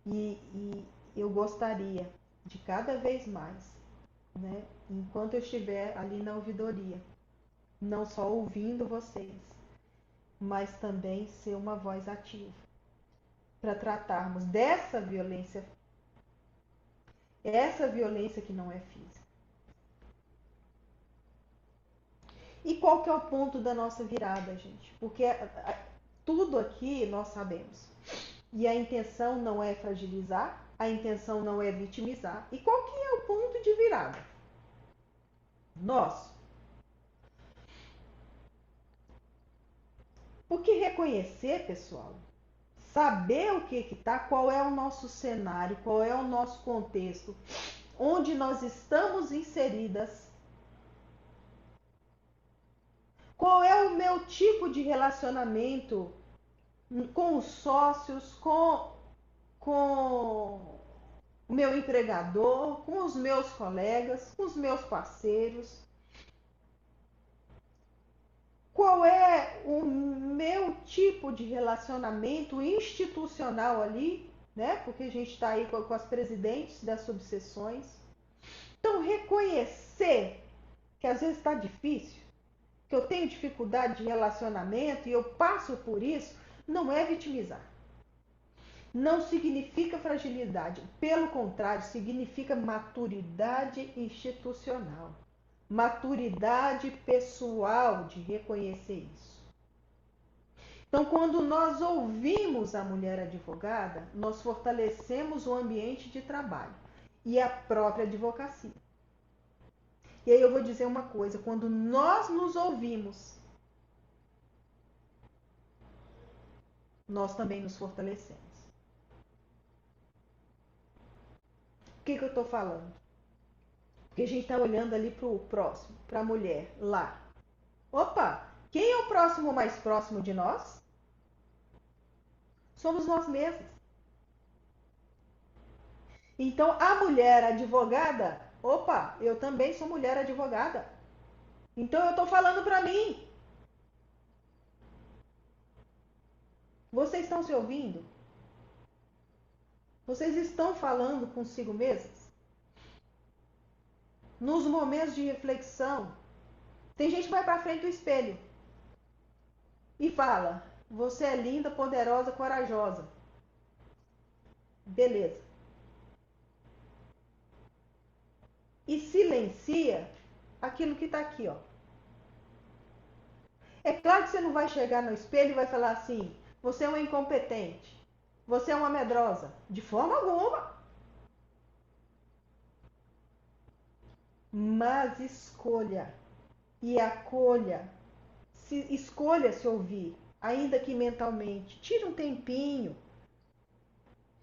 E eu gostaria de cada vez mais, né, enquanto eu estiver ali na ouvidoria, não só ouvindo vocês, mas também ser uma voz ativa para tratarmos dessa violência, essa violência que não é física. E qual que é o ponto da nossa virada, gente? Porque tudo aqui nós sabemos. E a intenção não é fragilizar, a intenção não é vitimizar. E qual que é o ponto de virada? Nós. Porque reconhecer, pessoal, saber o que tá, qual é o nosso cenário, qual é o nosso contexto, onde nós estamos inseridas, qual é o meu tipo de relacionamento com os sócios, com o meu empregador, com os meus colegas, com os meus parceiros. Qual é o meu tipo de relacionamento institucional ali, né? Porque a gente está aí com as presidentes das subseções. Então, reconhecer que às vezes está difícil, que eu tenho dificuldade de relacionamento e eu passo por isso, não é vitimizar. Não significa fragilidade. Pelo contrário, significa maturidade institucional. Maturidade pessoal de reconhecer isso. Então, quando nós ouvimos a mulher advogada, nós fortalecemos o ambiente de trabalho e a própria advocacia. E aí eu vou dizer uma coisa, quando nós nos ouvimos, nós também nos fortalecemos. O que eu estou falando? Porque a gente está olhando ali para o próximo, para a mulher lá. Opa, quem é o próximo mais próximo de nós? Somos nós mesmos. Então, a mulher advogada, opa, eu também sou mulher advogada. Então, eu estou falando para mim. Vocês estão se ouvindo? Vocês estão falando consigo mesmos? Nos momentos de reflexão, tem gente que vai para frente do espelho e fala: você é linda, poderosa, corajosa. Beleza. E silencia aquilo que está aqui, ó. É claro que você não vai chegar no espelho e vai falar assim: você é uma incompetente, você é uma medrosa. De forma alguma. Mas escolha e acolha. Escolha se ouvir, ainda que mentalmente. Tire um tempinho.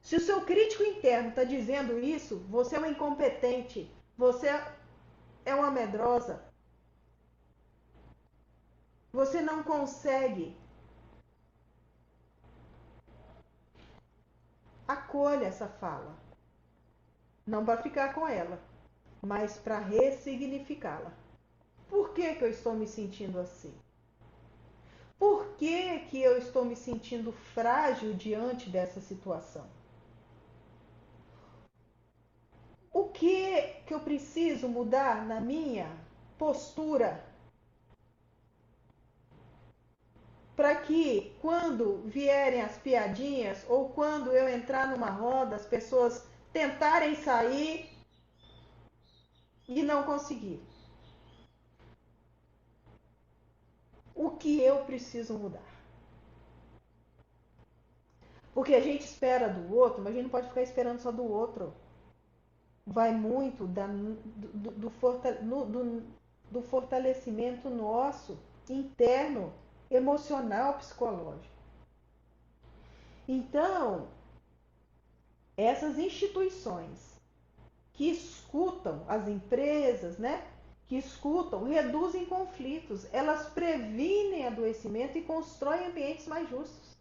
Se o seu crítico interno está dizendo isso, você é uma incompetente, você é uma medrosa, você não consegue. Acolha essa fala. Não para ficar com ela, mas para ressignificá-la. Por que eu estou me sentindo assim? Por que eu estou me sentindo frágil diante dessa situação? O que eu preciso mudar na minha postura para que quando vierem as piadinhas ou quando eu entrar numa roda, as pessoas tentarem sair e não conseguir? O que eu preciso mudar? Porque a gente espera do outro, mas a gente não pode ficar esperando só do outro. Vai muito do fortalecimento nosso, interno, emocional, psicológico. Então, essas instituições que escutam, as empresas, né? Que escutam, reduzem conflitos, elas previnem adoecimento e constroem ambientes mais justos.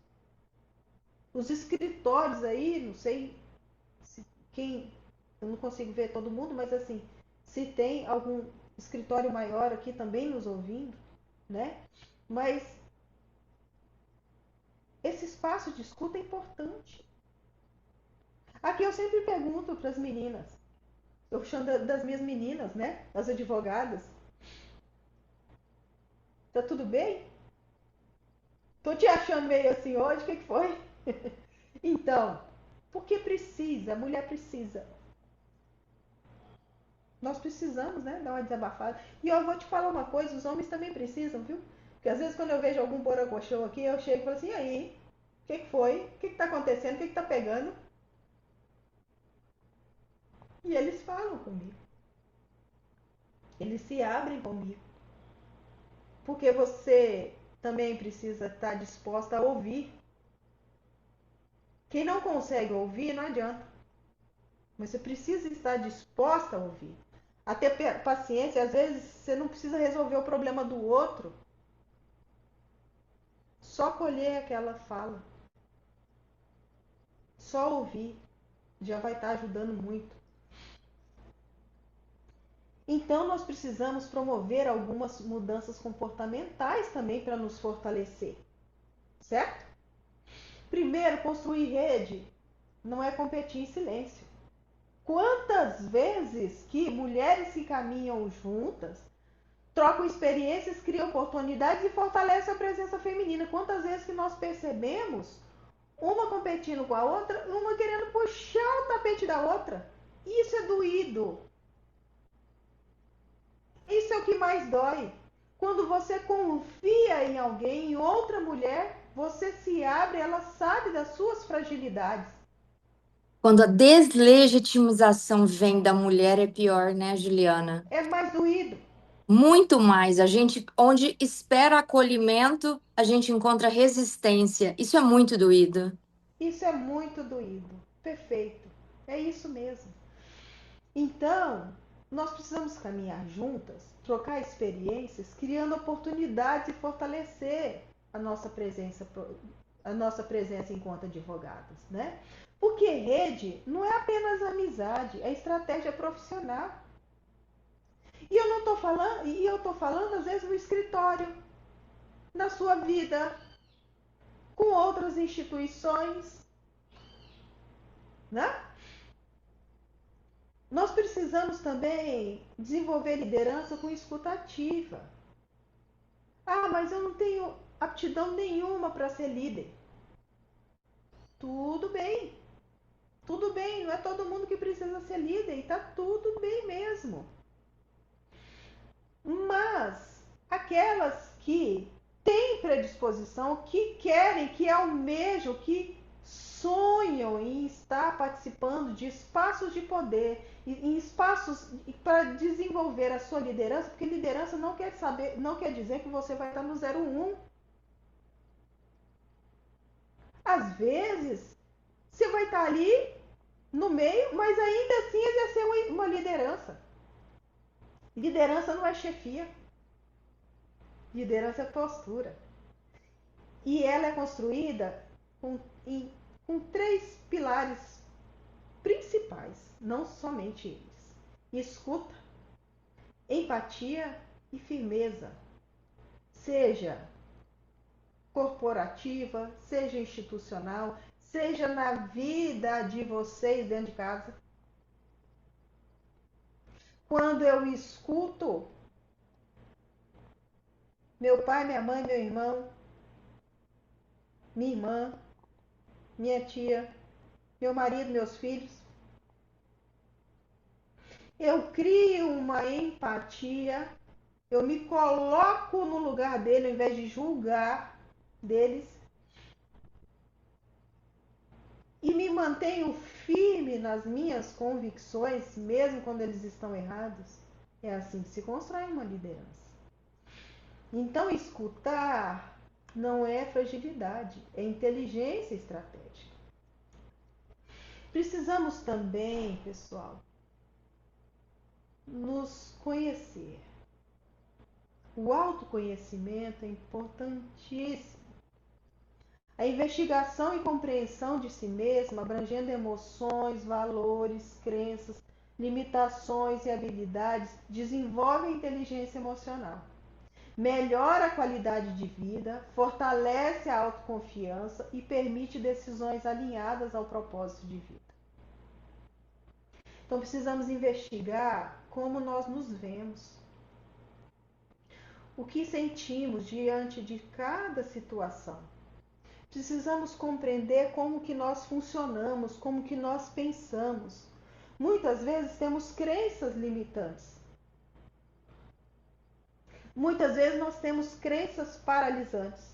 Os escritórios aí, não sei se quem, eu não consigo ver todo mundo, mas assim, se tem algum escritório maior aqui também nos ouvindo, né? Mas esse espaço de escuta é importante. Aqui eu sempre pergunto para as meninas, eu chamo das minhas meninas, né? Das advogadas. Tá tudo bem? Tô te achando meio assim hoje, o que foi? Então, porque precisa, a mulher precisa. Nós precisamos, né, dar uma desabafada. E eu vou te falar uma coisa, os homens também precisam, viu? Porque às vezes quando eu vejo algum borocochô aqui, eu chego e falo assim, e aí? O que foi? O que está acontecendo? O que está pegando? E eles falam comigo. Eles se abrem comigo. Porque você também precisa estar disposta a ouvir. Quem não consegue ouvir, não adianta. Mas você precisa estar disposta a ouvir. A ter paciência, às vezes você não precisa resolver o problema do outro. Só colher aquela fala. Só ouvir já vai estar ajudando muito. Então nós precisamos promover algumas mudanças comportamentais também para nos fortalecer. Certo? Primeiro, construir rede não é competir em silêncio. Quantas vezes que mulheres que caminham juntas trocam experiências, criam oportunidades e fortalecem a presença feminina? Quantas vezes que nós percebemos uma competindo com a outra, uma querendo puxar o tapete da outra? Isso é doído. Isso é o que mais dói. Quando você confia em alguém, em outra mulher, você se abre, ela sabe das suas fragilidades. Quando a deslegitimização vem da mulher é pior, né, Juliana? É mais doído. Muito mais. A gente, onde espera acolhimento, a gente encontra resistência. Isso é muito doído. Isso é muito doído. Perfeito. É isso mesmo. Então, nós precisamos caminhar juntas, trocar experiências, criando oportunidades e fortalecer a nossa presença enquanto advogadas, né? Porque rede não é apenas amizade, é estratégia profissional. E eu tô falando às vezes no escritório, na sua vida, com outras instituições, né? Nós precisamos também desenvolver liderança com escuta ativa. Ah, mas eu não tenho aptidão nenhuma para ser líder. Tudo bem. Tudo bem, não é todo mundo que precisa ser líder e tá tudo bem mesmo. Mas aquelas que têm predisposição, que querem, que almejam, que sonham em estar participando de espaços de poder, em espaços para desenvolver a sua liderança, porque liderança não quer dizer que você vai estar no 01. Às vezes, você vai estar ali no meio, mas ainda assim exercer uma liderança. Liderança não é chefia. Liderança é postura. E ela é construída com 3 pilares principais, não somente eles: escuta, empatia e firmeza. Seja corporativa, seja institucional, seja na vida de vocês dentro de casa. Quando eu escuto meu pai, minha mãe, meu irmão, minha irmã, minha tia, meu marido, meus filhos, eu crio uma empatia, eu me coloco no lugar dele ao invés de julgar deles e me mantenho firme nas minhas convicções, mesmo quando eles estão errados. É assim que se constrói uma liderança. Então, escutar não é fragilidade, é inteligência estratégica. Precisamos também, pessoal, nos conhecer. O autoconhecimento é importantíssimo. A investigação e compreensão de si mesma, abrangendo emoções, valores, crenças, limitações e habilidades, desenvolve a inteligência emocional. Melhora a qualidade de vida, fortalece a autoconfiança e permite decisões alinhadas ao propósito de vida. Então precisamos investigar como nós nos vemos, o que sentimos diante de cada situação. Precisamos compreender como que nós funcionamos, como que nós pensamos, Muitas vezes temos crenças limitantes. Muitas vezes nós temos crenças paralisantes.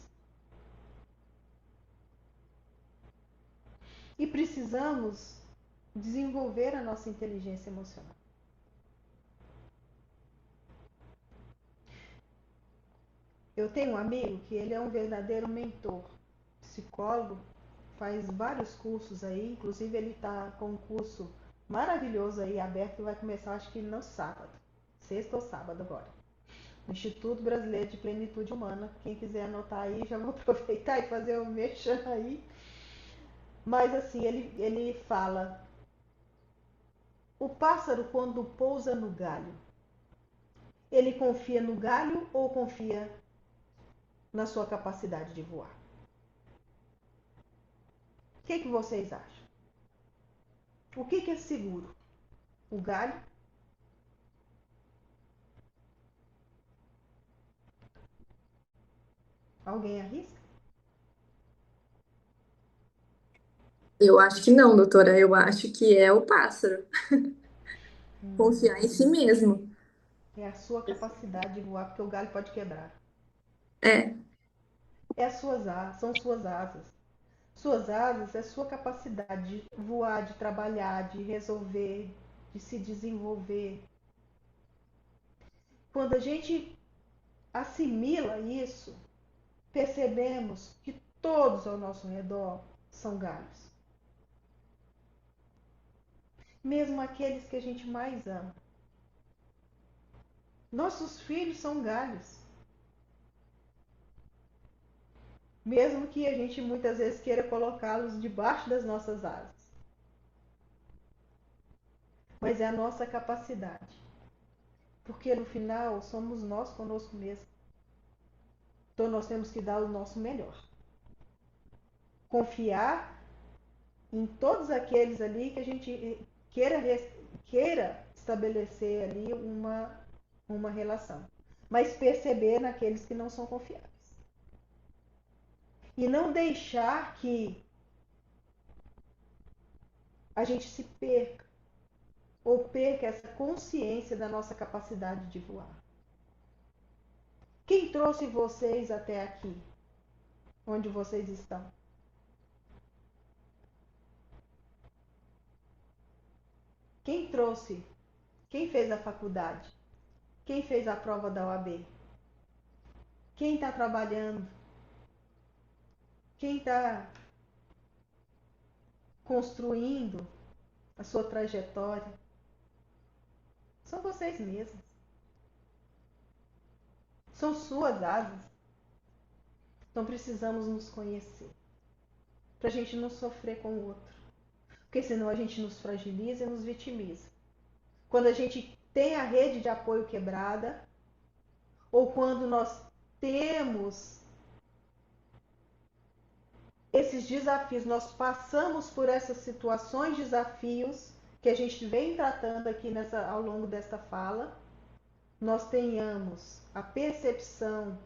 E precisamos desenvolver a nossa inteligência emocional. Eu tenho um amigo que ele é um verdadeiro mentor, psicólogo, faz vários cursos aí, inclusive ele está com um curso maravilhoso aí aberto que vai começar acho que no sábado, sexta ou sábado agora. No Instituto Brasileiro de Plenitude Humana. Quem quiser anotar aí, já vou aproveitar e fazer o merchan aí. Mas assim, ele fala: o pássaro, quando pousa no galho, ele confia no galho ou confia na sua capacidade de voar? O que vocês acham? O que é seguro? O galho? Alguém arrisca? Eu acho que não, doutora. Eu acho que é o pássaro. Confiar em si mesmo. É a sua capacidade de voar, porque o galho pode quebrar. É, É as suas asas, são suas asas. Suas asas é sua capacidade de voar, de trabalhar, de resolver, de se desenvolver. Quando a gente assimila isso, percebemos que todos ao nosso redor são galhos. Mesmo aqueles que a gente mais ama. Nossos filhos são galhos. Mesmo que a gente muitas vezes queira colocá-los debaixo das nossas asas. Mas é a nossa capacidade. Porque no final somos nós conosco mesmo. Então nós temos que dar o nosso melhor. Confiar em todos aqueles ali que a gente queira estabelecer ali uma relação. Mas perceber naqueles que não são confiáveis. E não deixar que a gente se perca ou perca essa consciência da nossa capacidade de voar. Quem trouxe vocês até aqui? Onde vocês estão? Quem trouxe? Quem fez a faculdade? Quem fez a prova da OAB? Quem está trabalhando? Quem está construindo a sua trajetória? São vocês mesmos. São suas asas. Então precisamos nos conhecer. Para a gente não sofrer com o outro. Porque senão a gente nos fragiliza e nos vitimiza. Quando a gente tem a rede de apoio quebrada, ou quando nós temos esses desafios, nós passamos por essas situações, desafios que a gente vem tratando aqui ao longo desta fala, nós tenhamos a percepção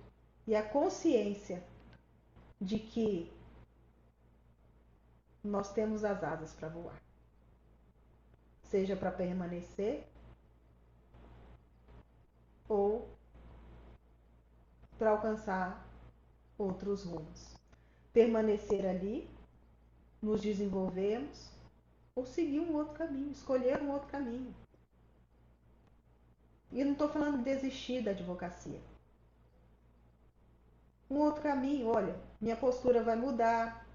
e a consciência de que nós temos as asas para voar. Seja para permanecer ou para alcançar outros rumos. Permanecer ali, nos desenvolvermos ou seguir um outro caminho, escolher um outro caminho. E eu não estou falando de desistir da advocacia. Um outro caminho, olha, minha postura vai mudar.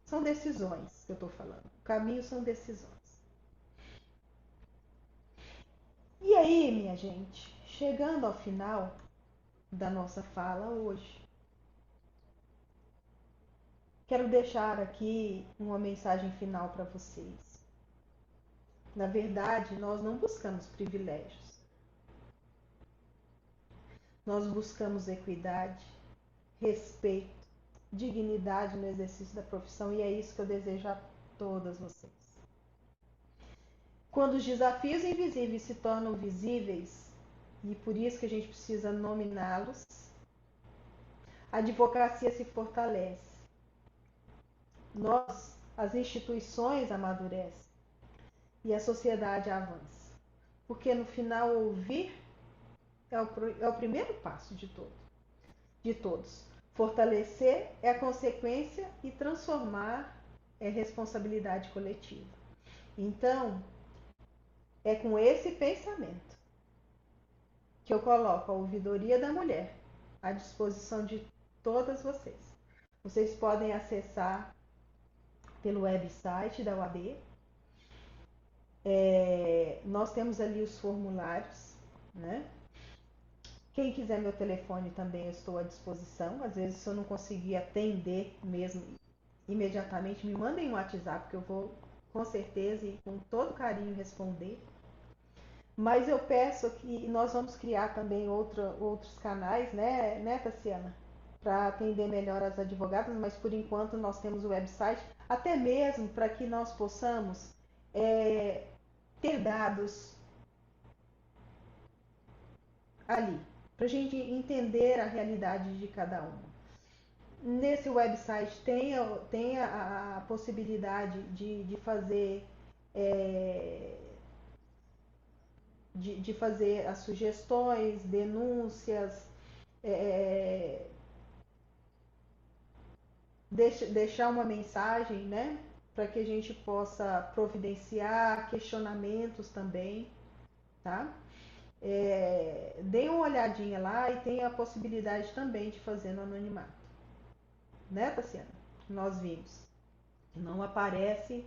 São decisões que eu estou falando. Caminhos são decisões. E aí, minha gente, chegando ao final da nossa fala hoje, quero deixar aqui uma mensagem final para vocês. Na verdade, nós não buscamos privilégios. Nós buscamos equidade, respeito, dignidade no exercício da profissão e é isso que eu desejo a todas vocês. Quando os desafios invisíveis se tornam visíveis, e por isso que a gente precisa nominá-los, a advocacia se fortalece. As instituições amadurecem. e a sociedade avance. Porque no final ouvir é o primeiro passo de todos. Fortalecer é a consequência e transformar é responsabilidade coletiva. Então, é com esse pensamento que eu coloco a ouvidoria da mulher à disposição de todas vocês. Vocês podem acessar pelo website da UAB. Nós temos ali os formulários, né? Quem quiser meu telefone também, eu estou à disposição. Às vezes, se eu não conseguir atender mesmo imediatamente, me mandem um WhatsApp que eu vou com certeza e com todo carinho responder. Mas eu peço que nós vamos criar também outros canais, né, Tassiana? Para atender melhor as advogadas, mas por enquanto nós temos o website, até mesmo para que nós possamos ter dados ali, para a gente entender a realidade de cada uma. Nesse website tem a possibilidade de fazer de fazer as sugestões, denúncias, deixar uma mensagem, né, para que a gente possa providenciar questionamentos também, tá? Dê uma olhadinha lá e tem a possibilidade também de fazer no anonimato, né, Tassiana? Nós vimos. Não aparece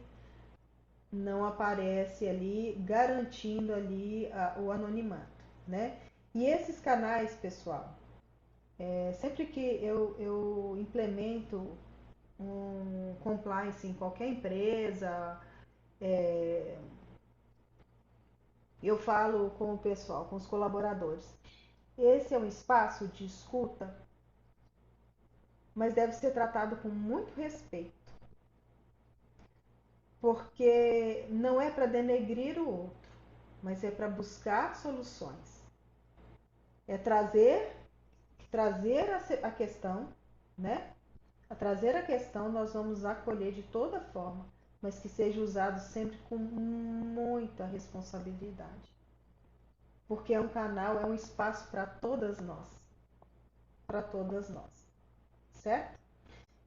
ali garantindo ali o anonimato, né? E esses canais, pessoal, sempre que eu implemento um compliance em qualquer empresa, eu falo com o pessoal, com os colaboradores. Esse é um espaço de escuta, mas deve ser tratado com muito respeito, porque não é para denegrir o outro, mas é para buscar soluções. É trazer a questão, né? A trazer a questão, nós vamos acolher de toda forma, mas que seja usado sempre com muita responsabilidade. Porque é um canal, é um espaço para todas nós. Para todas nós. Certo?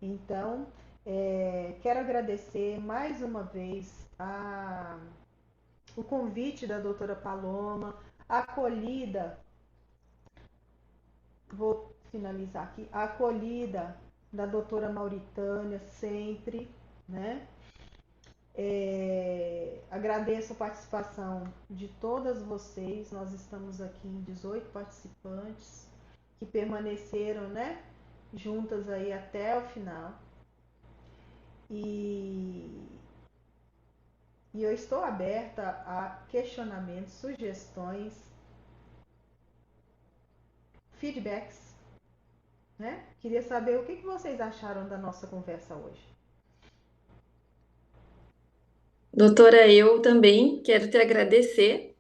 Então, quero agradecer mais uma vez o convite da doutora Paloma, a acolhida, vou finalizar aqui, a acolhida da doutora Mauritânia sempre, né? Agradeço a participação de todas vocês. Nós estamos aqui em 18 participantes que permaneceram, né, juntas aí até o final. E eu estou aberta a questionamentos, sugestões, feedbacks, né? Queria saber o que vocês acharam da nossa conversa hoje. Doutora, eu também quero te agradecer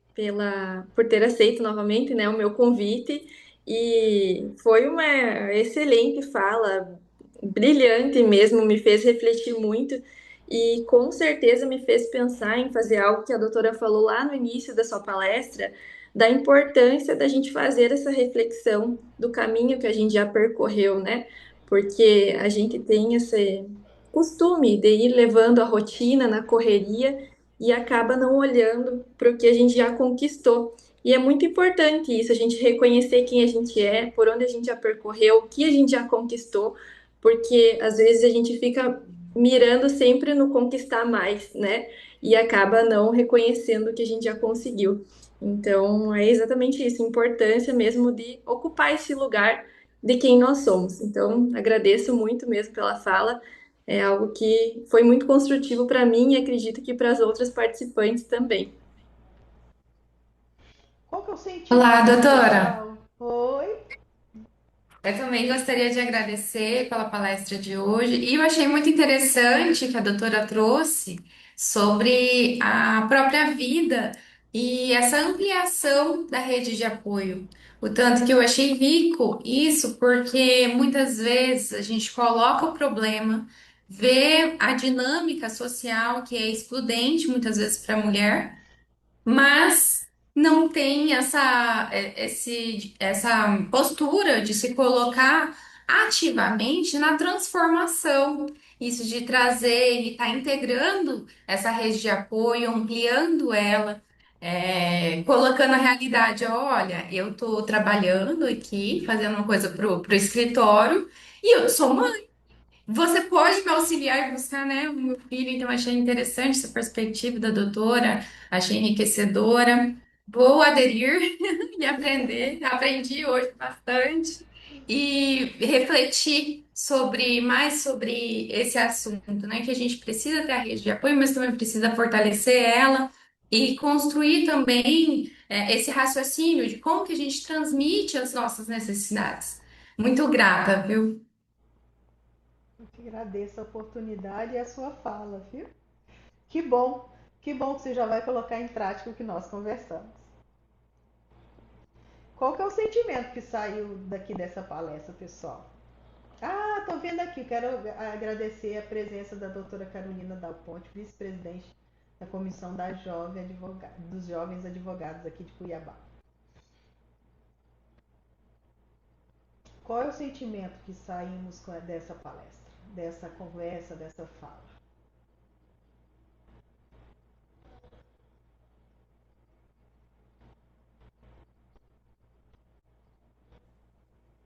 por ter aceito novamente, né, o meu convite. E foi uma excelente fala, brilhante mesmo, me fez refletir muito e com certeza me fez pensar em fazer algo que a doutora falou lá no início da sua palestra, da importância da gente fazer essa reflexão do caminho que a gente já percorreu, né? Porque a gente tem esse costume de ir levando a rotina na correria e acaba não olhando para o que a gente já conquistou. E é muito importante isso, a gente reconhecer quem a gente é, por onde a gente já percorreu, o que a gente já conquistou, porque às vezes a gente fica mirando sempre no conquistar mais, né? E acaba não reconhecendo o que a gente já conseguiu. Então, é exatamente isso, a importância mesmo de ocupar esse lugar de quem nós somos. Então, agradeço muito mesmo pela fala. É algo que foi muito construtivo para mim e acredito que para as outras participantes também. Qual que é o Olá, sentimento, doutora. pessoal? Oi? Eu também gostaria de agradecer pela palestra de hoje e eu achei muito interessante que a doutora trouxe sobre a própria vida e essa ampliação da rede de apoio. O tanto que eu achei rico isso, porque muitas vezes a gente coloca o problema, vê a dinâmica social que é excludente muitas vezes para a mulher, mas não tem essa postura de se colocar ativamente na transformação. Isso de trazer e estar integrando essa rede de apoio, ampliando ela, colocando a realidade, olha, eu estou trabalhando aqui, fazendo uma coisa pro escritório, e eu sou mãe. Você pode me auxiliar e buscar, né, o meu filho, então achei interessante essa perspectiva da doutora, achei enriquecedora. Vou aderir e aprender, aprendi hoje bastante e refletir mais sobre esse assunto, né, que a gente precisa ter a rede de apoio, mas também precisa fortalecer ela e construir também esse raciocínio de como que a gente transmite as nossas necessidades. Muito grata, viu? Eu te agradeço a oportunidade e a sua fala, viu? Que bom que você já vai colocar em prática o que nós conversamos. Qual que é o sentimento que saiu daqui dessa palestra, pessoal? Ah, tô vendo aqui, quero agradecer a presença da doutora Carolina Dal Ponte, vice-presidente da Comissão dos Jovens Advogados aqui de Cuiabá. Qual é o sentimento que saímos dessa palestra, dessa conversa, dessa fala?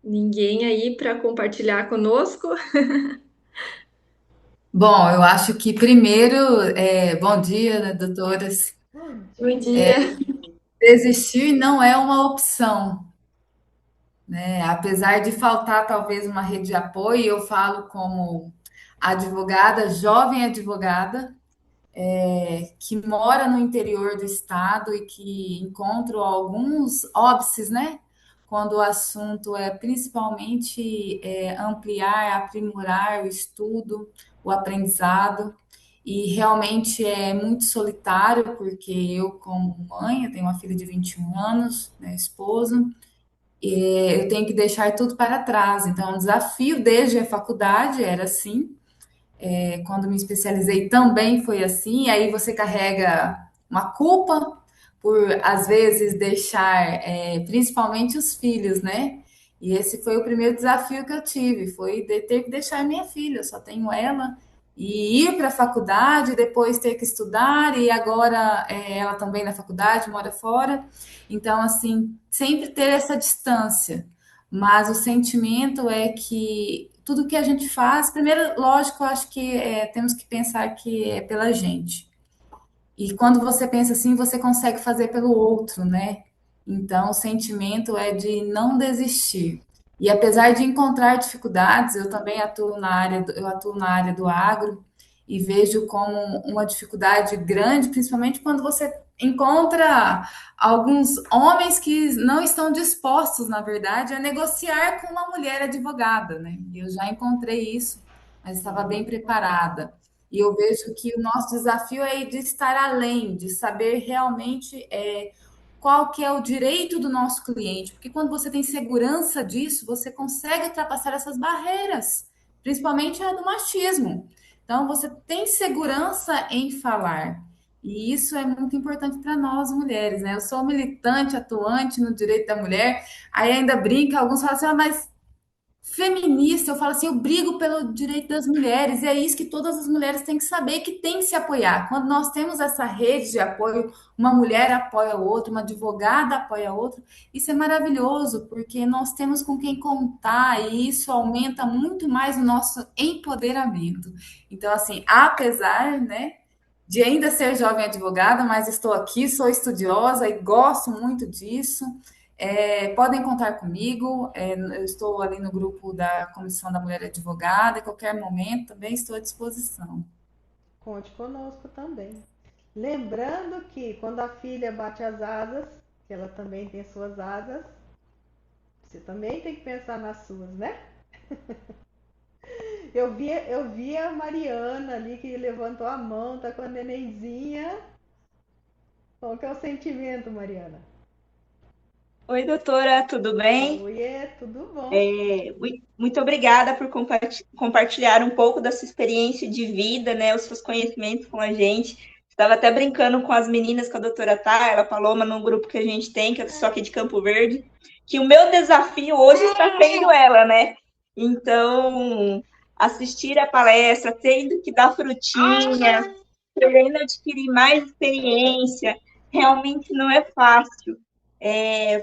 Ninguém aí para compartilhar conosco? Bom, eu acho que primeiro, bom dia, né, doutoras. Bom Bom dia, dia. Lili. Desistir não é uma opção, né? Apesar de faltar talvez uma rede de apoio, eu falo como advogada, jovem advogada, que mora no interior do estado e que encontro alguns óbices, né? Quando o assunto é principalmente ampliar, aprimorar o estudo, o aprendizado. E realmente é muito solitário, porque eu, como mãe, eu tenho uma filha de 21 anos, né, esposa, e eu tenho que deixar tudo para trás. Então, é um desafio desde a faculdade, era assim. Quando me especializei também foi assim. Aí você carrega uma culpa por, às vezes, deixar, principalmente os filhos, né? E esse foi o primeiro desafio que eu tive, foi de ter que deixar minha filha, eu só tenho ela, e ir para a faculdade, depois ter que estudar, e agora ela também na faculdade, mora fora. Então, assim, sempre ter essa distância. Mas o sentimento é que tudo que a gente faz, primeiro, lógico, eu acho que temos que pensar que é pela gente. E quando você pensa assim, você consegue fazer pelo outro, né? Então, o sentimento é de não desistir. E apesar de encontrar dificuldades, eu também atuo na área, eu atuo na área do agro e vejo como uma dificuldade grande, principalmente quando você encontra alguns homens que não estão dispostos, na verdade, a negociar com uma mulher advogada, né? E eu já encontrei isso, mas estava bem preparada. E eu vejo que o nosso desafio é de estar além, de saber realmente qual que é o direito do nosso cliente, porque quando você tem segurança disso, você consegue ultrapassar essas barreiras, principalmente a do machismo. Então, você tem segurança em falar. E isso é muito importante para nós mulheres, né? Eu sou militante, atuante no direito da mulher, aí ainda brinca, alguns falam assim, mas feminista, eu falo assim, eu brigo pelo direito das mulheres, e é isso que todas as mulheres têm que saber, que tem que se apoiar. Quando nós temos essa rede de apoio, uma mulher apoia a outra, uma advogada apoia a outra, isso é maravilhoso, porque nós temos com quem contar, e isso aumenta muito mais o nosso empoderamento. Então, assim, apesar, né, de ainda ser jovem advogada, mas estou aqui, sou estudiosa e gosto muito disso. Podem contar comigo, eu estou ali no grupo da Comissão da Mulher Advogada, em qualquer momento também estou à disposição. Conte conosco também. Lembrando que quando a filha bate as asas, que ela também tem suas asas, você também tem que pensar nas suas, né? Eu vi a Mariana ali que levantou a mão, tá com a nenenzinha. Qual que é o sentimento, Mariana? Oi, doutora, tudo bem? Oiê, tudo bom? Muito obrigada por compartilhar um pouco da sua experiência de vida, né, os seus conhecimentos com a gente. Estava até brincando com as meninas, com a doutora Tayla, a Paloma, num grupo que a gente tem, que eu sou aqui de Campo Verde, que o meu desafio hoje está sendo ela, né? Então, assistir a palestra, tendo que dar frutinha, querendo adquirir mais experiência, realmente não é fácil.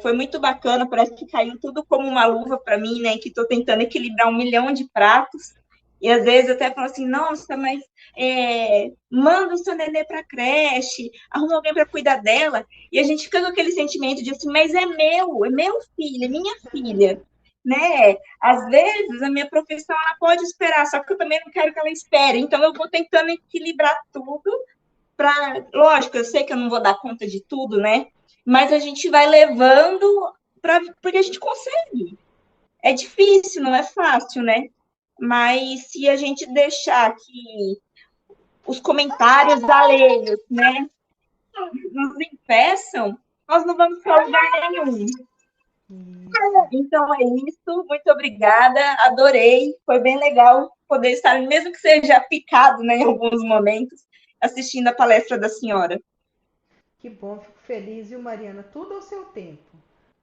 Foi muito bacana, parece que caiu tudo como uma luva para mim, né? Que estou tentando equilibrar 1 milhão de pratos. E às vezes eu até falo assim, nossa, mas manda o seu nenê para a creche, arruma alguém para cuidar dela. E a gente fica com aquele sentimento de assim, mas é meu filho, é minha filha. Né? Às vezes a minha profissão ela pode esperar, só que eu também não quero que ela espere. Então eu vou tentando equilibrar tudo para, lógico, eu sei que eu não vou dar conta de tudo, né? Mas a gente vai levando porque a gente consegue. É difícil, não é fácil, né? Mas se a gente deixar que os comentários alheios, né, nos impeçam, nós não vamos para lugar nenhum. Então é isso, muito obrigada, adorei, foi bem legal poder estar, mesmo que seja picado, né, em alguns momentos, assistindo a palestra da senhora. Que bom, fico feliz, viu, Mariana? Tudo ao seu tempo.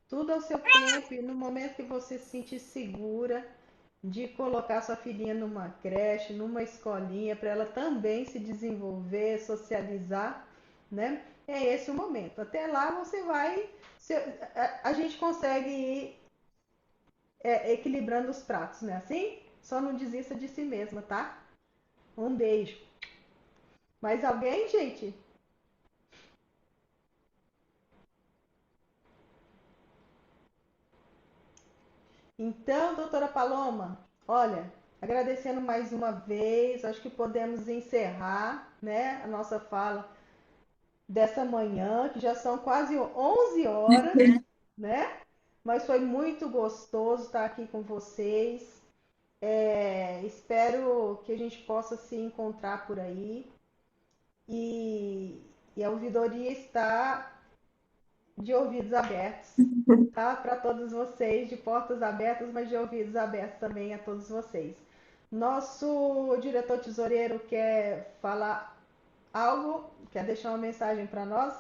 Tudo ao seu tempo e no momento que você se sentir segura de colocar sua filhinha numa creche, numa escolinha, para ela também se desenvolver, socializar, né? É esse o momento. Até lá você vai. A gente consegue ir equilibrando os pratos, né? Assim? Só não desista de si mesma, tá? Um beijo. Mais alguém, gente? Então, doutora Paloma, olha, agradecendo mais uma vez, acho que podemos encerrar, né, a nossa fala dessa manhã, que já são quase 11 horas, né? Mas foi muito gostoso estar aqui com vocês. Espero que a gente possa se encontrar por aí. E a ouvidoria está de ouvidos abertos, tá? Para todos vocês, de portas abertas, mas de ouvidos abertos também a todos vocês. Nosso diretor tesoureiro quer falar algo? Quer deixar uma mensagem para nós?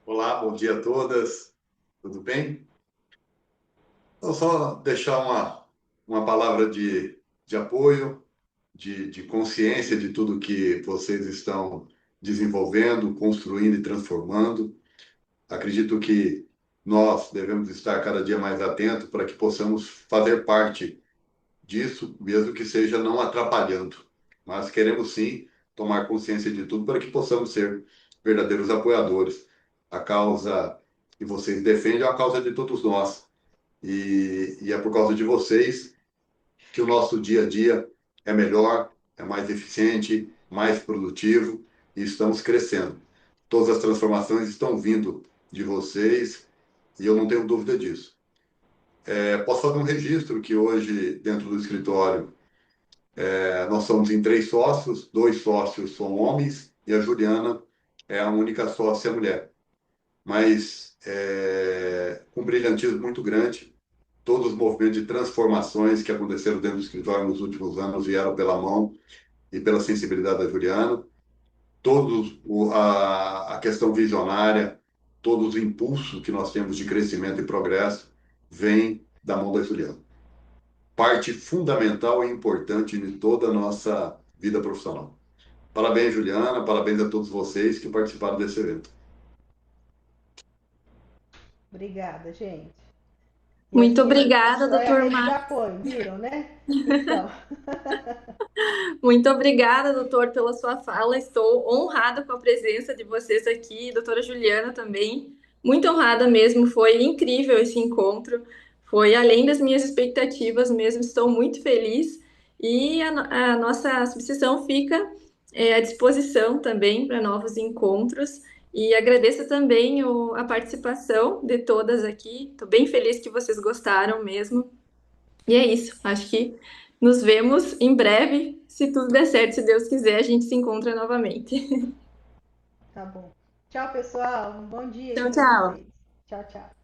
Olá, bom dia a todas. Tudo bem? Vou só deixar uma palavra de apoio, de consciência de tudo que vocês estão desenvolvendo, construindo e transformando. Acredito que nós devemos estar cada dia mais atentos para que possamos fazer parte disso, mesmo que seja não atrapalhando. Mas queremos sim tomar consciência de tudo para que possamos ser verdadeiros apoiadores. A causa que vocês defendem é a causa de todos nós. E é por causa de vocês que o nosso dia a dia é melhor, é mais eficiente, mais produtivo e estamos crescendo. Todas as transformações estão vindo de vocês e eu não tenho dúvida disso. Posso fazer um registro que hoje, dentro do escritório, nós somos em 3 sócios, 2 sócios são homens e a Juliana é a única sócia mulher. Mas com um brilhantismo muito grande, todos os movimentos de transformações que aconteceram dentro do escritório nos últimos anos vieram pela mão e pela sensibilidade da Juliana. A questão visionária, todos os impulsos que nós temos de crescimento e progresso vem da mão da Juliana. Parte fundamental e importante de toda a nossa vida profissional. Parabéns, Juliana, parabéns a todos vocês que participaram desse evento. Obrigada, gente. E Muito assim, obrigada, só é a doutor rede de Márcio. apoio, viram, né? Então, Muito obrigada, doutor, pela sua fala. Estou honrada com a presença de vocês aqui, doutora Juliana também. Muito honrada mesmo, foi incrível esse encontro. Foi além das minhas expectativas mesmo. Estou muito feliz e a nossa subseção fica à disposição também para novos encontros. E agradeço também a participação de todas aqui. Estou bem feliz que vocês gostaram mesmo. E é isso. Acho que nos vemos em breve. Se tudo der certo, se Deus quiser, a gente se encontra novamente. tá bom. Tchau, pessoal. Um bom dia aí Tchau, para tchau. vocês. Tchau, tchau.